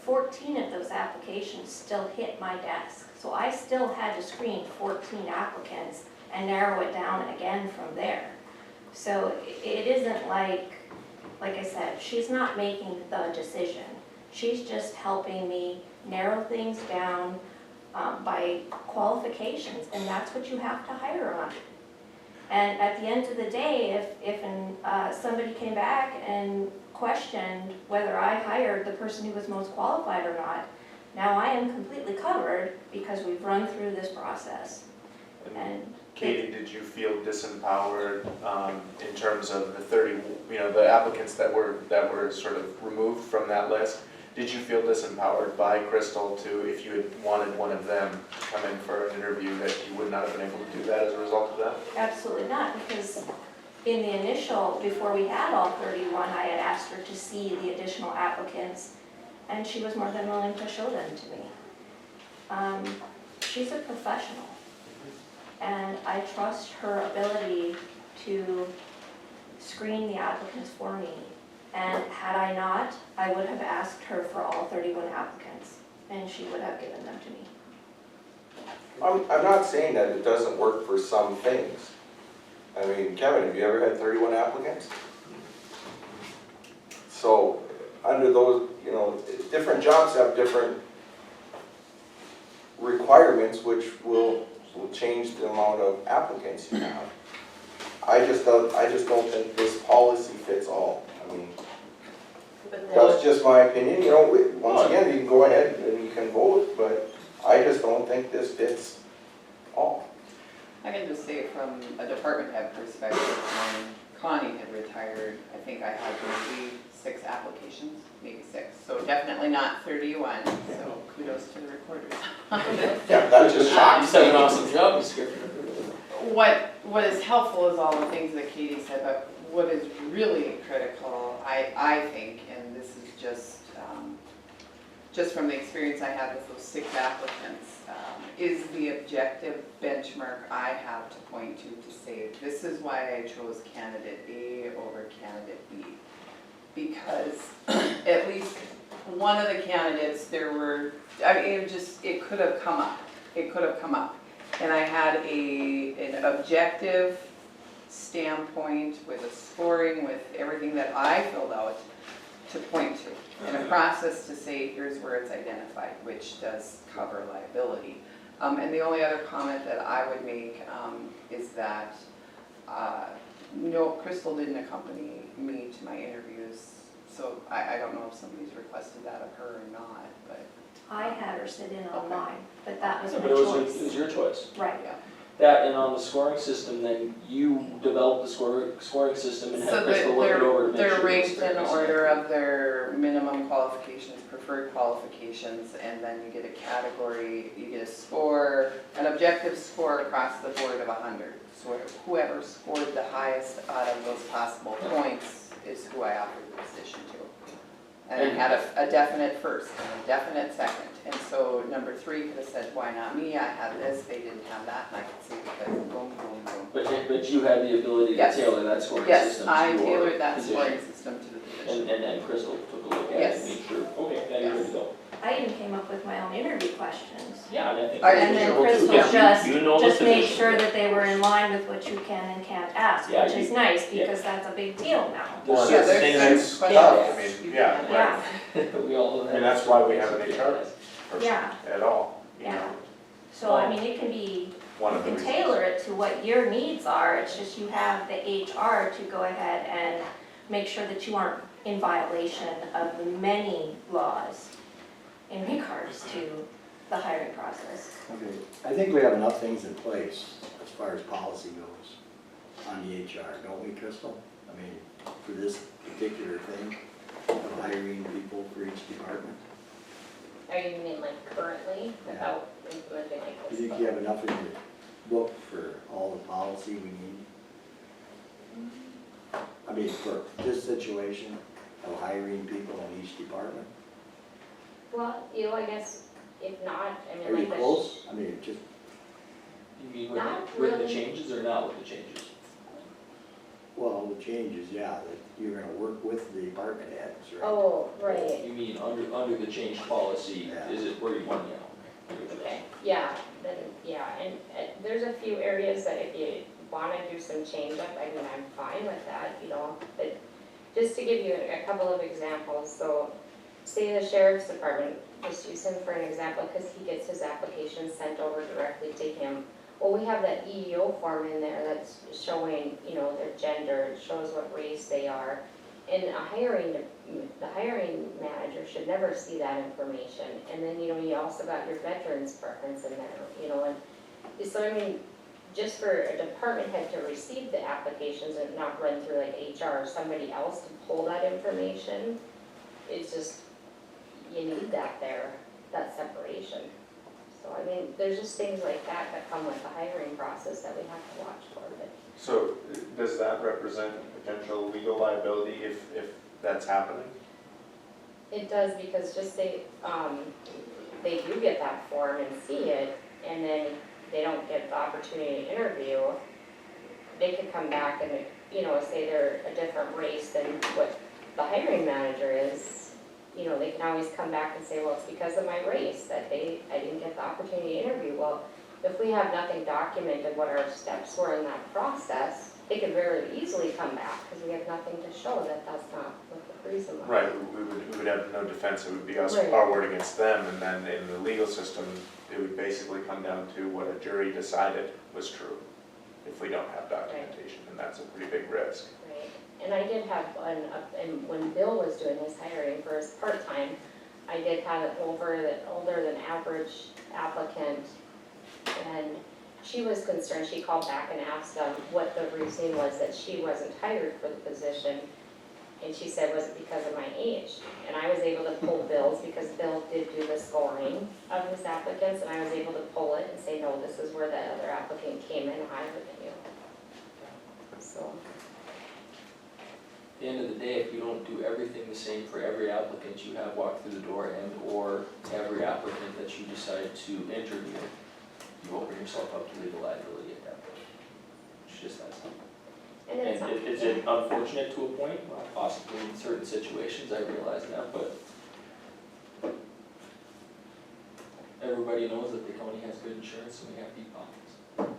14 of those applications still hit my desk. So I still had to screen 14 applicants and narrow it down again from there. So it isn't like I said, she's not making the decision. She's just helping me narrow things down by qualifications, and that's what you have to hire on. And at the end of the day, if somebody came back and questioned whether I hired the person who was most qualified or not, now I am completely covered because we've run through this process. And Katie, did you feel disempowered in terms of the 30, the applicants that were sort of removed from that list? Did you feel disempowered by Crystal to, if you had wanted one of them to come in for an interview, that you would not have been able to do that as a result of that? absolutely not, because in the initial, before we had all 31, I had asked her to see the additional applicants, and she was more than willing to show them to me. She's a professional, and I trust her ability to screen the applicants for me. And had I not, I would have asked her for all 31 applicants. and she would have given them to me. I'm not saying that it doesn't work for some things. I mean, Kevin, have you ever had 31 applicants? So, under those, you know, different jobs have different requirements, which will change the amount of applicants you have. I just don't think this policy fits all. I mean, But that's just my opinion, you know, once again, you can go ahead and you can vote, but I just don't think this fits all. I can just say from a department head perspective, when Connie had retired, I think I had maybe 6 applications, maybe 6. So definitely not 31, so kudos to the recorders. Yeah, that just You shocks said an me. awesome job description. What is helpful is all the things that Katie said, but what is really critical, I think, and this is just from the experience I had with those 6 applicants, is the objective benchmark I have to point to say, this is why I chose candidate A over candidate B. Because at least one of the candidates, there were, I mean, it could have come up. It could have come up. And I had an objective standpoint with a scoring, with everything that I filled out to point to. And a process to say, here's where it's identified, which does cover liability. And the only other comment that I would make is that, no, Crystal didn't accompany me to my interviews. So I don't know if somebody's requested that of her or not, but. I had her sit in online, but that was Yeah, my but it choice. was your choice. Right. Yeah. That and on the scoring system, then you developed the scoring system and So had Crystal look it over to make sure. they're it was ranked fair. in order of their minimum qualifications, preferred qualifications, and then you get a category, you get a score, an objective score across the board of 100. So whoever scored the highest out of those possible points is who I offered the position to. And I had a definite first and a definite second. And so number 3 could have said, why not me? I had this, they didn't have that, and I could see because boom, boom, boom. But you had the ability to Yes. tailor that scoring Yes, system to I your tailored that position. scoring system to the position. And Crystal took a look at it Yes. and made sure, okay, then you're good to go. I even came up with my own interview questions. Yeah, and I think. Are that's And then reasonable too. Crystal Yeah, you know the just made position. sure that they were in line with what you can and can't ask, Yeah, which is you- nice, yeah. because that's a big deal now. There's Well, certain there's things certain It's questions tough, I you mean, yeah, can right. Yeah, we all. And that's why we have an HR person yeah, at all, you yeah. know, So, I mean, it can be, one you of the can reasons. tailor it to what your needs are, it's just you have the HR to go ahead and make sure that you aren't in violation of the many laws in regards to the hiring process. Okay, I think we have enough things in place as far as policy goes on the HR, don't we, Crystal? I mean, for this particular thing, of hiring people for each department. Or you mean like currently, without implementing like Do this? you think you have enough in your book for all the policy we need? I mean, for this situation of hiring people in each department? Well, I guess if not, I mean, Are you like the. close? I mean, just, You mean Not with the really. changes or not with the changes? well, the changes, yeah, that you're gonna work with the department heads, right? Oh, right, You mean under the changed policy, Yeah. is it where you want, to okay, yeah, then, yeah, and there's a few areas that if you wanna do some change up, I mean, I'm fine with that, but just to give you a couple of examples, so say the sheriff's department, just use him for an example, because he gets his application sent over directly to him. Well, we have that EEO form in there that's showing, their gender, it shows what race they are. And the hiring manager should never see that information. And then, you also got your veterans preference in there, and so I mean, just for a department head to receive the applications and not run through like HR or somebody else to pull that information, it's just, you need that there, that separation. So, I mean, there's just things like that come with the hiring process that we have to watch for, but. So does that represent potential legal liability if that's happening? It does, because just they do get that form and see it, and then they don't get the opportunity to interview, they could come back and, say they're a different race than what the hiring manager is, know, they can always come back and say, well, it's because of my race that I didn't get the opportunity to interview. Well, if we have nothing documented what our steps were in that process, they could very easily come back, because we have nothing to show that that's not what the reason was. Right, we would have no defense, it would be us, Right. our word against them, and then in the legal system, it would basically come down to what a jury decided was true, if we don't have documentation, and that's a pretty big risk. Right, and I did have one, and when Bill was doing his hiring for his part-time, I did have an older than average applicant, and she was concerned, she called back and asked them what the reason was that she wasn't hired for the position, and she said, was it because of my age? And I was able to pull Bill's, because Bill did do the scoring of his applicants, and I was able to pull it and say, no, this is where the other applicant came in higher than you. So. At the end of the day, if you don't do everything the same for every applicant you have walk through the door and/or every applicant that you decide to interview, you open yourself up to legal liability at that point. It's just that simple. And it's not, Is it unfortunate to a point? Well, possibly in certain situations, I realize that, but everybody knows that the county has good insurance and we have deep pockets.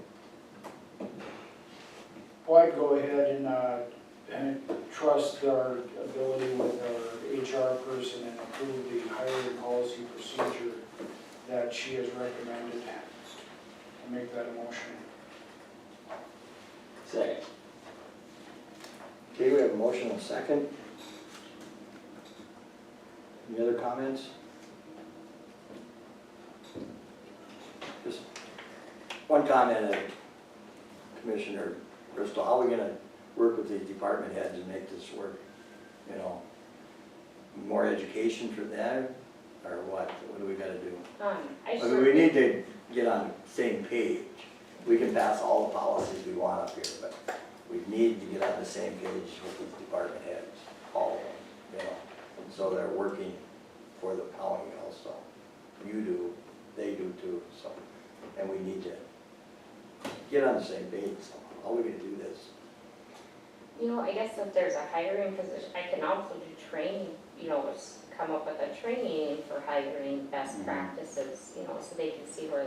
Well, I'd go ahead and trust our ability with our HR person and approve the hiring policy procedure that she has recommended. I'll make that a motion. Second. Okay, we have a motion and a second. Any other comments? Just one comment, Commissioner Bristol, how are we gonna work with these department heads and make this work? You know, more education for them, or what? What do we gotta do? I mean, we need to get on the same page. We can pass all the policies we want up here, but we need to get on the same page with these department heads, all of them, you know. And so they're working for the county also. You do, they do too, so, and we need to get on the same page somehow. How are we gonna do this? you know, I guess if there's a hiring position, I can also do training, you know, come up with a training for hiring best practices, you know, so they can see where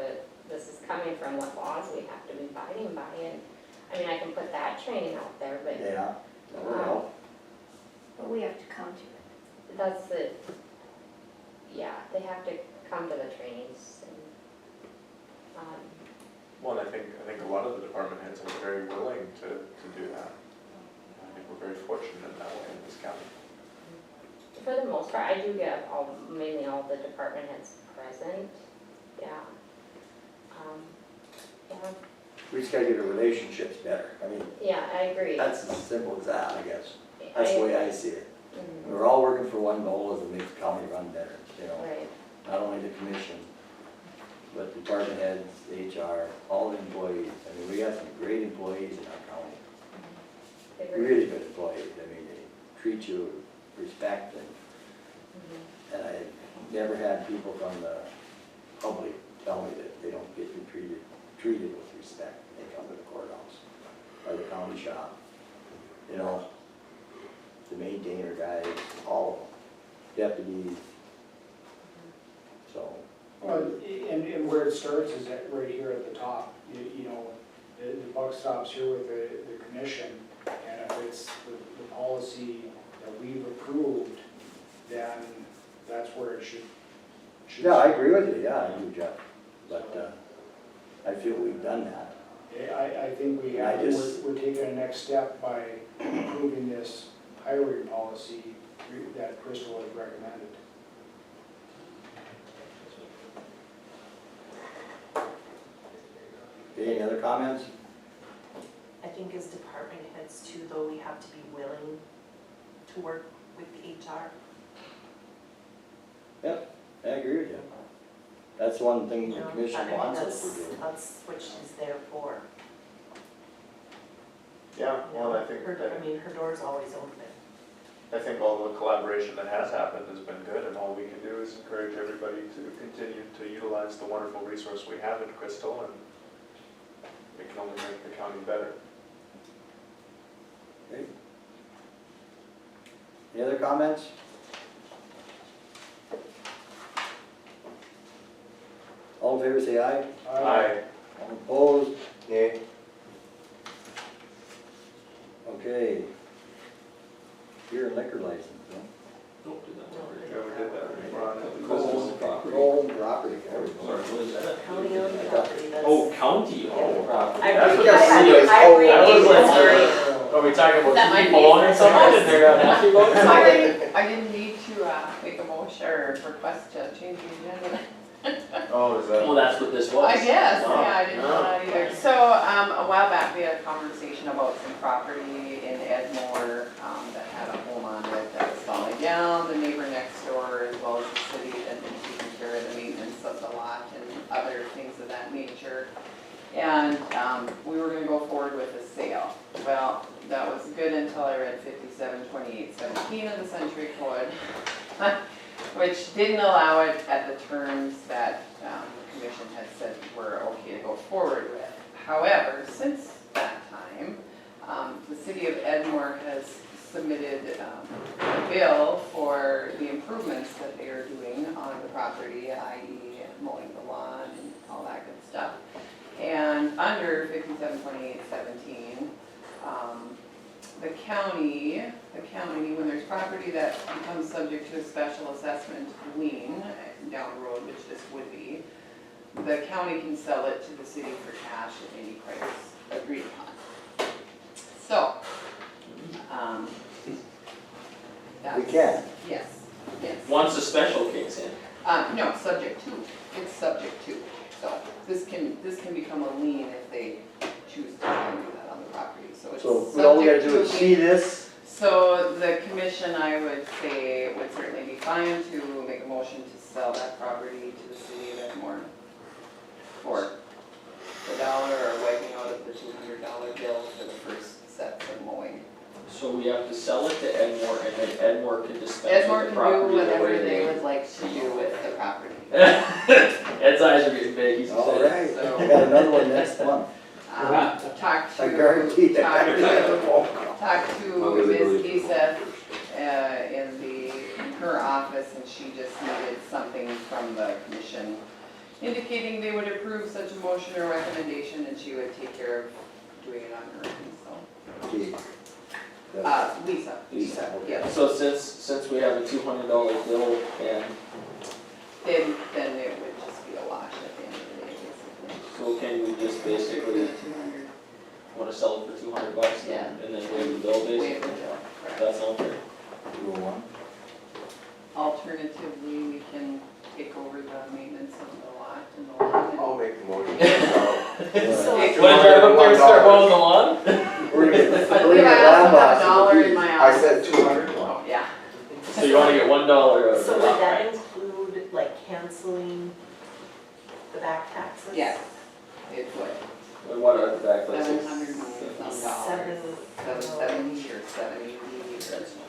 this is coming from, what laws we have to be abiding by, and, I mean, I can put that training out there, but. Yeah, that would help. But we have to come to it. That's the, yeah, they have to come to the trainings and, Well, and I think a lot of the department heads are very willing to do that. I think we're very fortunate in that way in this county. for the most part, I do get mainly all the department heads present, yeah. Yeah, We just gotta get the relationships better. I mean, yeah, I agree. that's as simple as that, I guess. That's the way I see it. Mhm. We're all working for one goal, is to make the county run better, you know. Right, Not only the commission, but department heads, HR, all the employees. I mean, we got some great employees in our county, agree. really good employees. I mean, they treat you with respect, Mhm. and I never had people from the public tell me that they don't get treated with respect when they come to the courthouse or the county shop. You know, the maintainer guys, all of them, deputies, so. Well, and where it starts is right here at the top. You know, the buck stops here with the commission, and if it's the policy that we've approved, then that's where it should. Yeah, I agree with you, yeah, I do, Jeff, but, I feel we've done that. I think we I have, just- we're taking a next step by approving this hiring policy that Crystal has recommended. Any other comments? I think as department heads too, though, we have to be willing to work with HR. Yep, I agree with you. That's one thing You the know, commission I mean, wants us to that's- do. That's what she's there for. Yeah, you well, know. I think, I mean, her door's always open. I think all the collaboration that has happened has been good, and all we can do is encourage everybody to continue to utilize the wonderful resource we have in Crystal, and it can only make the county better. Okay. Any other comments? All in favor, say aye. Aye. All opposed? Nay. Okay. Beer and liquor license, no? Nope, did that already. Yeah, we did that. We're on it. Business property. Home property, there we go. Sorry, what is that? County owned property, that's. Oh, county owned property. I That's read, what I the city is. read, Are we talking about That might people be owning something something else. and they're unhappy about So it? I didn't need to make a motion or request to change the agenda. Oh, is that? Well, that's what this was. I guess, Wow. yeah, I didn't know that either. So, a while back, we had a conversation about some property in Edmore, that had a home on it that was falling down. The neighbor next door, as well as the city, had been taking care of the maintenance of the lot and other things of that nature. And, we were gonna go forward with a sale. Well, that was good until I read 572817 of the Century Code, which didn't allow it at the terms that the commission had said were okay to go forward with. However, since that time, the city of Edmore has submitted a bill for the improvements that they are doing on the property, i.e. mowing the lawn and all that good stuff. And under 572817, the county, when there's property that becomes subject to a special assessment lien down the road, which this would be, the county can sell it to the city for cash at any price agreed upon. So, that's. We can. Yes, yes. Once the special kicks in. No, subject to, it's subject to. So this can become a lien if they choose to do that on the property, so it's So we all we gotta subject do to is a see lien. this, So the commission, I would say, would certainly be fine to make a motion to sell that property to the city of Edmore for the dollar or wiping out of the $200 bill for the first set of mowing. So we have to sell it to Edmore and then Edmore can dispense Edmore with can the do property the whatever way they would like to do with the property. Ed's eyes are getting big, he's all excited. right, I got another one next month. Talk I guarantee to, that. talk Well, to they Ms. believe Iseth in her office, and she just needed something from the commission indicating they would approve such a motion or recommendation, and she would take care of doing it on her own, Okay. so. Lisa. Lisa, okay. Yeah, So since we have a $200 bill and then it would just be a wash at the end of the day, basically. so can we just basically 200, wanna sell it for $200 Yeah. and then waive the bill waive basically? the bill, correct. That's not fair. 201. Alternatively, we can take over the maintenance of the lot and the lawn. I'll make the motion. So- Wanna drive up there and start mowing the lawn? We're gonna get, I we're believe gonna I get also have landlocked a dollar in in the my I office. said 200. Oh, yeah. So you wanna get $1 out of it? So would that include like canceling the back taxes? Yes, it would. And what are the back places? $700 and some dollars. Seven. 770 or 780 or.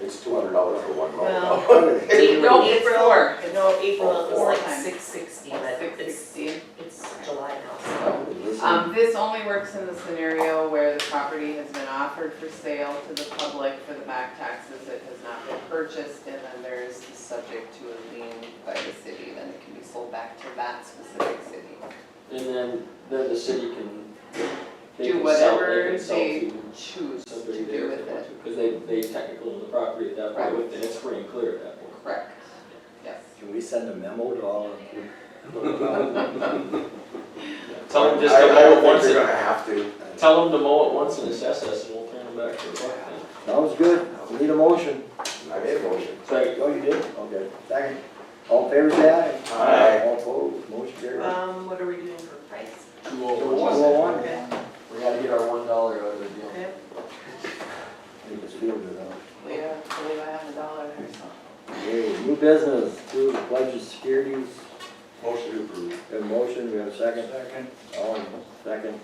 It's $200 for one Well, mower. No, it's April, four. no, April it was Four like times. 660, but it's, 660. it's July now, Listen, This only works in the scenario where the property has been offered for sale to the public for the back taxes, it has not been purchased, and then there's subject to a lien by the city, then it can be sold back to that specific city. And then the city can, they Do can sell, whatever they can sell they to choose to somebody do there with if they want it. to. Cause they technically own the property at that point, Right. and it's free and clear at that point. Correct, yes. Can we send a memo to all of you? Tell them just I to don't mow it think once, you're and- gonna have to. tell them to mow it once and assess us, and we'll turn them back to the park then. Sounds good, we need a motion. I made a motion. So, Oh, you did? Okay, second. All in favor, say aye. Aye. All opposed, motion carried. what are we doing for price? 201. Okay, we gotta get our $1 out of the deal. okay. Make us feel good, huh? Yeah, I believe I have a dollar there, so. Okay, new business, approve the pledge of securities. Motion to approve. We have a motion, we have a second. Second. Second.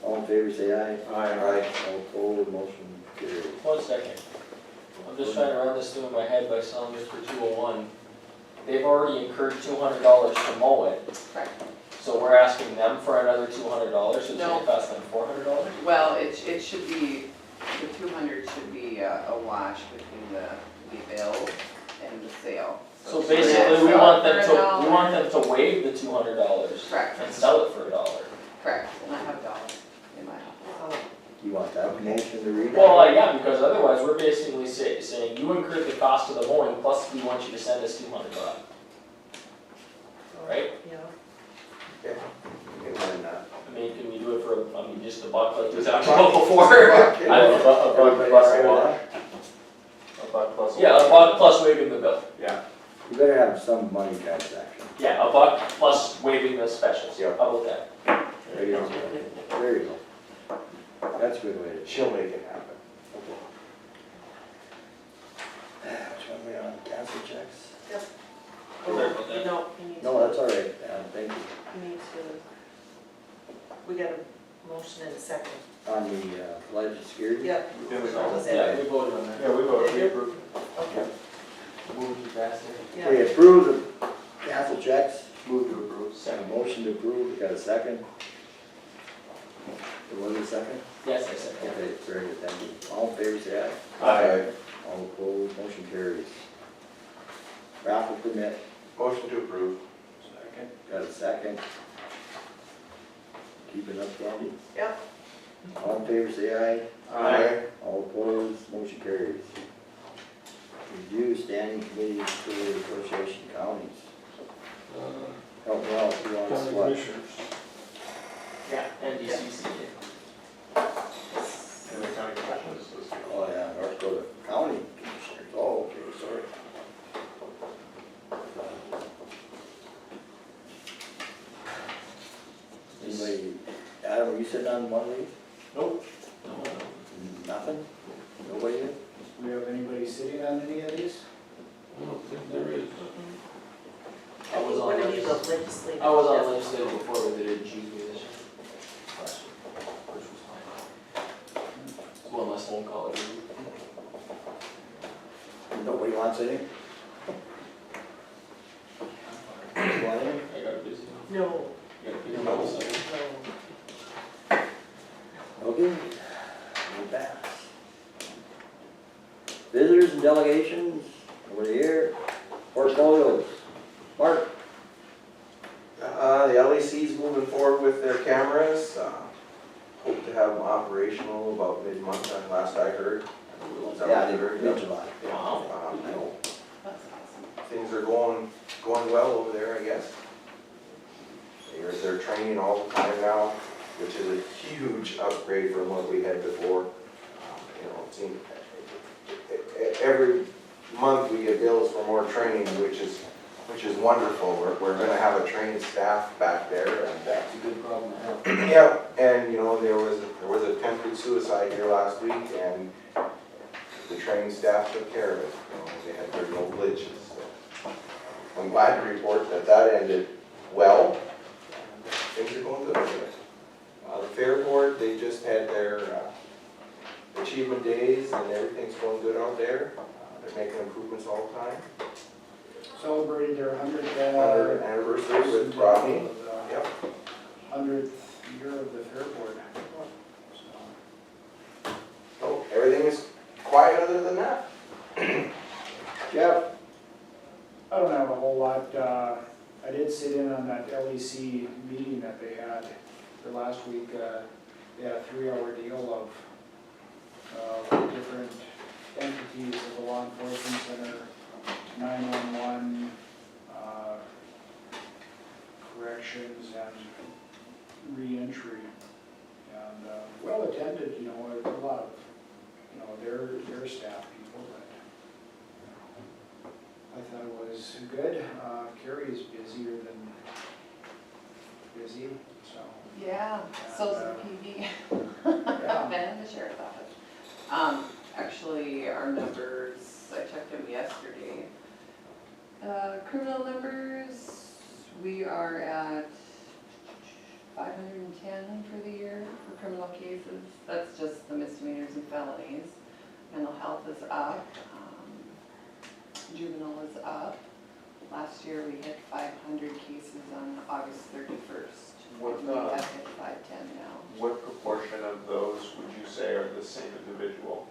All in favor, say aye. Aye. All opposed, motion carried. 1 second. I'm just trying to run this through in my head by selling this for 201. They've already incurred $200 to mow it. Correct. So we're asking them for another $200, so it's No. gonna cost them $400? Well, it should be, the 200 should be a wash between the bill and the sale. So basically, we want them Sell it for to, $1. we want them to waive the $200 Correct, and sell it for $1. correct, and I have a dollar in my office. You want that motion to read? Well, yeah, because otherwise, we're basically saying, you incurred the cost of the mowing, plus we want you to send us $200. Right? Yeah. Okay, and then, I mean, can we do it for, I mean, just a buck like we Just a talked buck? about before? Buck, I don't know, a buck Everybody plus all right a with wash. that? a buck plus. Yeah, a buck plus waiving the bill. You better have some money transaction. Yeah, a buck plus waiving the specials. Yeah. How about that? There you go. There you go. That's a good way to. She'll make it happen. Which one we on, cancel checks? Sorry about that. No, you need to. No, that's all right, thank you. You need to, we got a motion and a second. On the pledge of security? Yep. Yeah, we Was Yeah, it? we voted on that. Yeah, we voted, we approved. Okay. Move you faster. Yeah. Okay, approve the cancel checks. Move to approve. Got a motion to approve, got a second? There was a second? Yes, I said that. Okay, very good, thank you. All in favor, say aye. Aye. All opposed, motion carries. Raffle permit, Motion to approve. Second. got a second? Keep it up, Candy. Yep. All in favor, say aye. Aye. All opposed, motion carries. Review standing committee for the association counties. Help me out, who wants County what? commissioners. Yeah, NDCC. And the county commission is supposed to be. Oh, yeah, North Dakota County Commissioners, oh, okay, sorry. Anybody, Adam, are you sitting on one of these? Nope. No. Nothing? Nobody? Do we have anybody sitting on any of these? I don't think there is. I think one of you, the legislative. I was on legislative before, but they didn't choose me this year. Last year, which was fine. One less phone call every week. Nobody wants any? Want any? I got busy. No, You got Peter Mills. no. Okay, we'll pass. Visitors and delegations, over here, portfolios. Mark? The LEC's moving forward with their cameras. Hope to have them operational about mid-month, last I heard. Is that what Yeah, you heard? mid-July. Wow. That's awesome. Things are going well over there, I guess. They're training all the time now, which is a huge upgrade from what we had before. You know, it seems, every month we get bills for more training, which is wonderful. We're gonna have a trained staff back there, and That's a good problem to have. yeah, and you know, there was a attempted suicide here last week, and the trained staff took care of it. You know, there were no glitches. So I'm glad to report that ended well. Things are going good over there. The Fair Board, they just had their achievement days, and everything's going good out there. They're making improvements all the time. Celebrated their 100th anniversary with Rodney. Yep. 100th year of the Fair Board. So, So everything is quiet other than that. Jeff? I don't have a whole lot, I did sit in on that LEC meeting that they had for last week. They had a 3-hour deal of different entities of the law enforcement center, 911, corrections and reentry. And well attended, you know, a lot of, you know, their staff people, but I thought it was good. Carrie is busier than busy, so. Yeah, so's the PD. Yeah. Been in the sheriff's office. Actually, our numbers, I checked them yesterday. Criminal numbers, we are at 510 for the year for criminal cases. That's just the misdemeanors and felonies. Mental health is up. Juvenile is up. Last year we hit 500 cases on August 31st. What, We have hit 510 now. What proportion of those would you say are the same individual?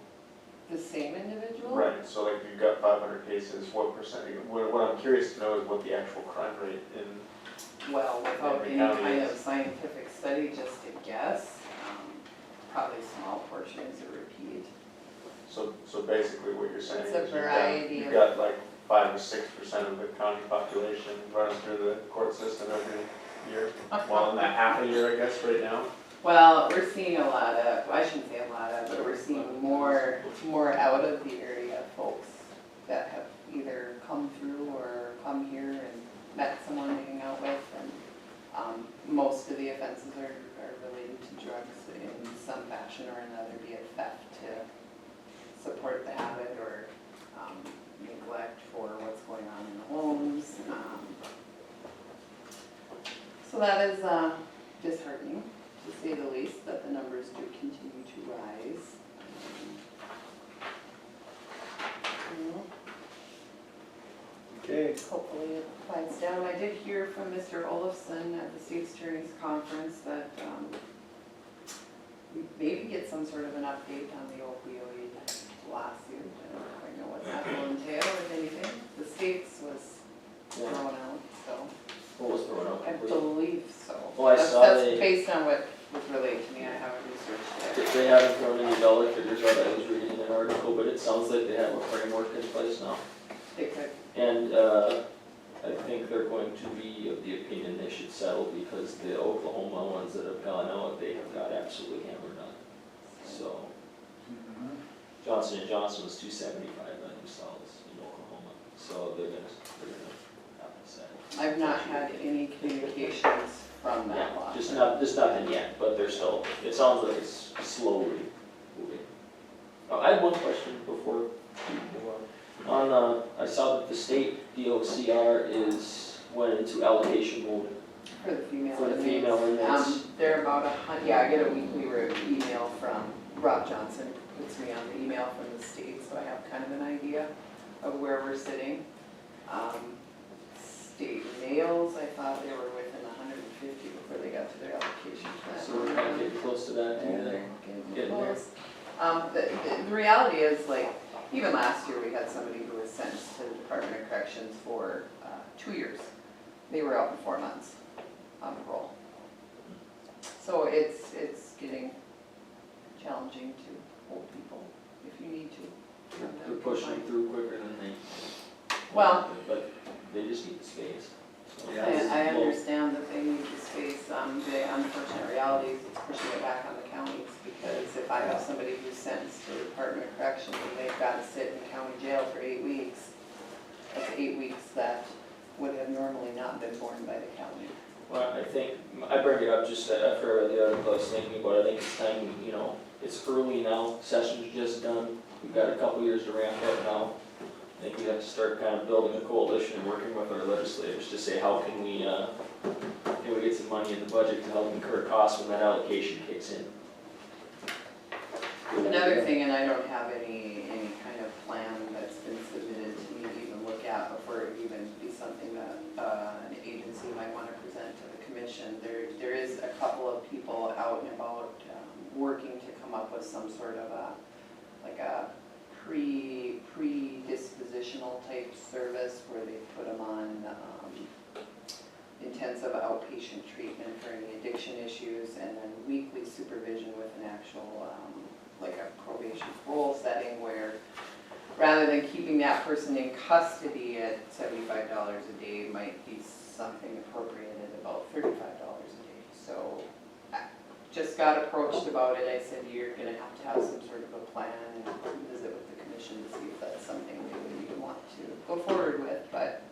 The same individual? Right, so like you've got 500 cases, what percentage, what I'm curious to know is what the actual crime rate in, Well, without Every any county kind is- of scientific study, just to guess, probably small portion is a repeat. so basically what you're saying It's is a you've got, variety you've of- got like 5 or 6% of the county population running through the court system every year. Well, in that half a year, I guess, right now. Well, we're seeing a lot of, I shouldn't say a lot of, but we're seeing more out of the area folks that have either come through or come here and met someone to hang out with. And most of the offenses are related to drugs in some fashion or another, be it theft to support the habit or neglect for what's going on in the homes. So that is disheartening, to say the least, that the numbers do continue to rise. Okay. Hopefully it quiets down. I did hear from Mr. Olafson at the State's Attorney's Conference that we maybe get some sort of an update on the opioid lawsuit. I don't quite know what that will entail, if anything. The state's was thrown out, so What was thrown out? I believe so. Well, I That's- saw That's they- based on what was relayed to me. I haven't researched it. They haven't thrown any dollar figures out, I was reading an article, but it sounds like they have a framework in place now. They could. And I think they're going to be of the opinion they should settle because the Oklahoma ones that have gone out, they have got absolutely hammered on. So Johnson & Johnson was $275 themselves in Oklahoma, so they're gonna have to settle. I've not had any communications from that Yeah, law. just nothing yet, but they're still, it sounds like it's slowly moving. I had one question before we move on. I saw that the state DOCR went into allocation mode For the female for the inmates. female inmates. They're about yeah, I get a weekly email from Rob Johnson, puts me on the email from the state, so I have kind of an idea of where we're sitting. State males, I thought they were within 150 before they got to their allocation plan. So we're kind of getting close to that, Yeah, and they're getting getting there. close. The reality is, like, even last year, we had somebody who was sentenced to the Department of Corrections for 2 years. They were out in 4 months on parole. So it's getting challenging to hold people if you need to. They're pushing through quicker than they. Well- But they just need the space. So- I understand that they need the space. The unfortunate reality is it's pushing it back on the counties, because if I have somebody who's sentenced to the Department of Corrections and they've got to sit in county jail for 8 weeks, that's 8 weeks that would have normally not been borne by the county. Well, I think, I bring it up just after the article I was thinking about, I think it's time, it's early now, session's just done, we've got a couple years to ramp up now. I think we have to start kind of building a coalition and working with our legislators to say how can we get some money in the budget to help incur costs when that allocation kicks in. Another thing, and I don't have any kind of plan that's been submitted to me to even look at before it would even be something that an agency might want to present to the commission. There is a couple of people out and about working to come up with some sort of a predispositional type service where they put them on intensive outpatient treatment for any addiction issues, and then weekly supervision with an actual like a probation parole setting, where rather than keeping that person in custody at $75 a day, might be something appropriate at about $35 a day. So I just got approached about it. I said, you're gonna have some sort of a plan and visit with the commission to see if that's something they would even want to go forward with, but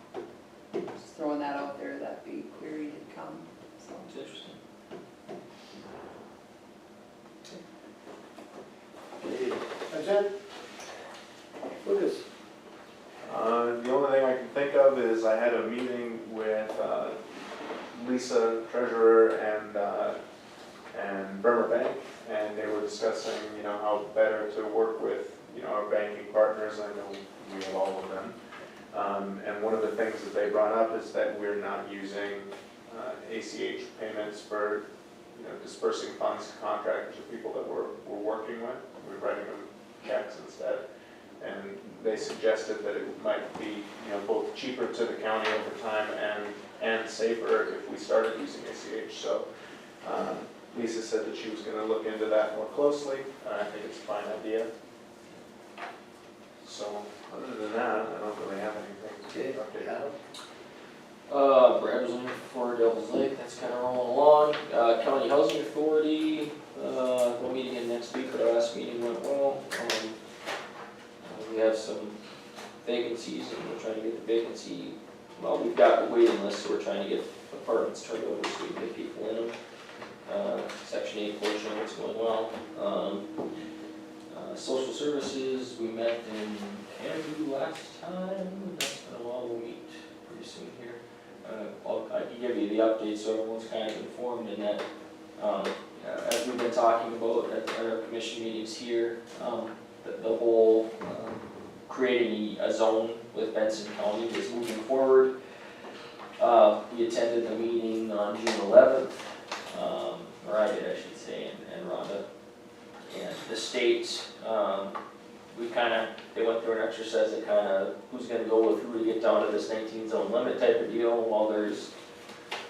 just throwing that out there, that the query did come, so. It's interesting. That's it? Lucas? The only thing I can think of is I had a meeting with Lisa, treasurer, and Bremer Bank, and they were discussing, how better to work with, our banking partners. I know we have all of them. And one of the things that they brought up is that we're not using ACH payments for, dispersing funds to contractors or people that we're working with. We're writing them checks instead. And they suggested that it might be, both cheaper to the county over time and safer if we started using ACH. So Lisa said that she was gonna look into that more closely, and I think it's a fine idea. So, other than that, I don't really have anything to update. Brad was in for Devil's Lake, that's kind of rolling along. County Housing Authority, we'll meet again next week, but our last meeting went well. We have some vacancies and we're trying to get the vacancy, well, we've got a waiting list, so we're trying to get apartments turned over so we can get people in them. Section 8 portion of it's going well. Social services, we met in Camden last time, that's been a while, we'll meet pretty soon here. I can give you the update so everyone's kind of informed in that, as we've been talking about at our commission meetings here, the whole creating a zone with Benson County is moving forward. We attended the meeting on June 11th, or I did, I should say, and Rhonda. And the state, they went through an exercise that kind of, who's going to go with who to get down to this 19 zone limit type of deal, while there's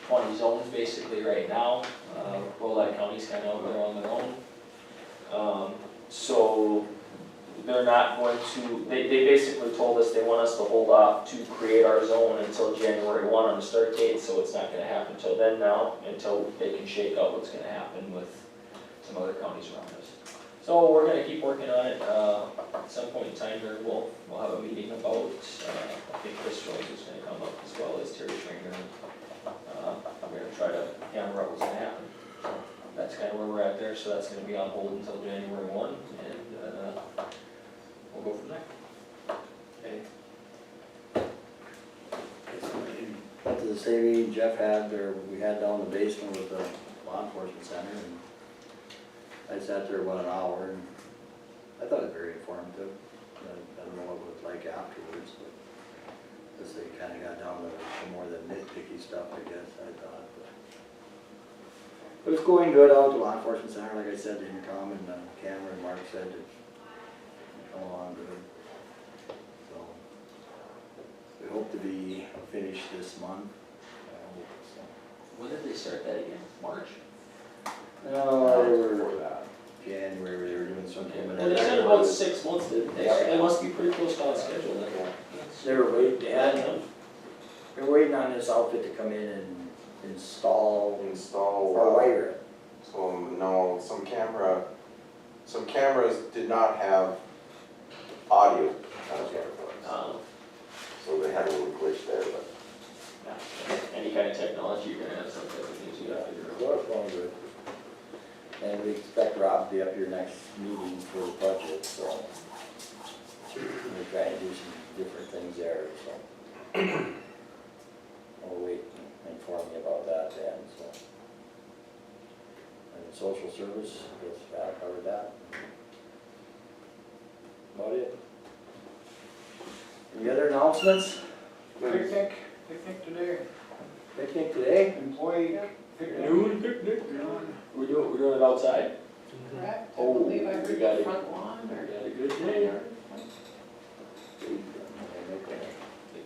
20 zones basically right now. Rolette County's kind of out there on their own. So they're not going to, they basically told us they want us to hold off to create our zone until January 1 on the start date, so it's not going to happen until then now, until they can shake out what's going to happen with some other counties around us. So we're going to keep working on it. At some point in time here, we'll have a meeting about, I think Chris Jones is going to come up as well as Terry Schranger. We're going to try to hammer out what's going to happen. So that's kind of where we're at there, so that's going to be on hold until January 1, and we'll go from there. Okay. Went to the same meeting Jeff had, or we had down in the basement with the law enforcement center, and I sat there about an hour, and I thought it was very informative. I don't know what it was like afterwards, but as they kind of got down to some more than nitpicky stuff, I guess, I thought. But it was going good out at the law enforcement center, like I said, the intercom and Cameron and Mark said it's going along good. So we hope to be finished this month. I hope so. When did they start that again? March? No, they were January, they were doing something. Well, they said about 6 months, didn't they? So they must be pretty close to on schedule then. They were waiting, they were waiting on this outfit to come in and install or wire it. So no, some cameras did not have audio. That's what it was. So they had a little glitch there, but. Any kind of technology, you're gonna have some type of things you gotta figure out. So it's going good. And we expect Rob to be up here next meeting for the budget, so we're trying to do some different things there, so. I'll wait and inform you about that then, so. And social service, I guess I'll cover that. About it. Any other announcements? Picnic today, Picnic today? employee picnic. Noon picnic? We're doing it outside. Correct, I Oh, believe I we heard got the it. front lawn We or. got a good day.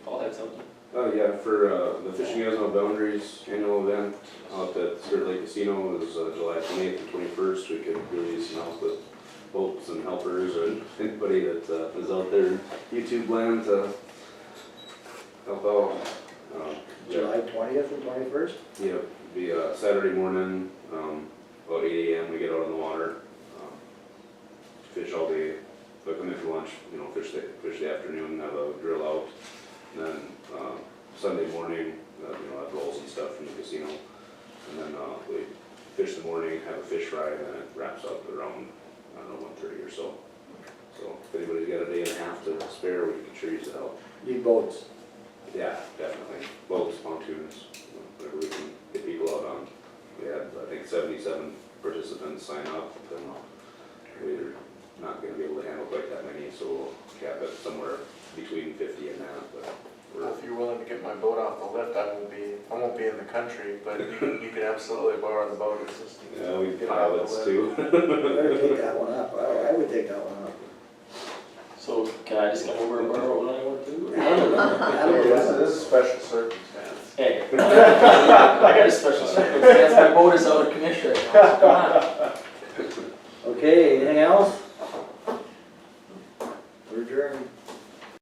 Paul had something. Oh, yeah, for the Fishing Guys No Boundaries annual event out at Spirit Lake Casino is July 28th and 21st. We could really use some help with boats and helpers or anybody that is out there in YouTube land to help out. July 20th and 21st? Yeah, it'll be Saturday morning, about 8 a.m. we get out on the water. Fish all day, but come in for lunch, fish the afternoon, have a drill out. And then Sunday morning, have rolls and stuff from the casino. And then we fish the morning, have a fish fry, and then it wraps up around, 1:30 or so. So if anybody's got a day and a half to spare, we can sure use the help. Need boats. Yeah, definitely. Boats, pontoons, whatever we can get people out on. We had, I think, 77 participants sign up, and we're not gonna be able to handle quite that many, so we'll cap it somewhere between 50 and that, but If you're willing to get my boat off the lift, I won't be in the country, but you can absolutely borrow the boat. It's just. yeah, we pilots too. Better take that one up. I would take that one up. So can I just come over and borrow when I want to? This is a special circumstance. Hey, I got a special circumstance, my boat is out of commission right now, so come on. Okay, anything else?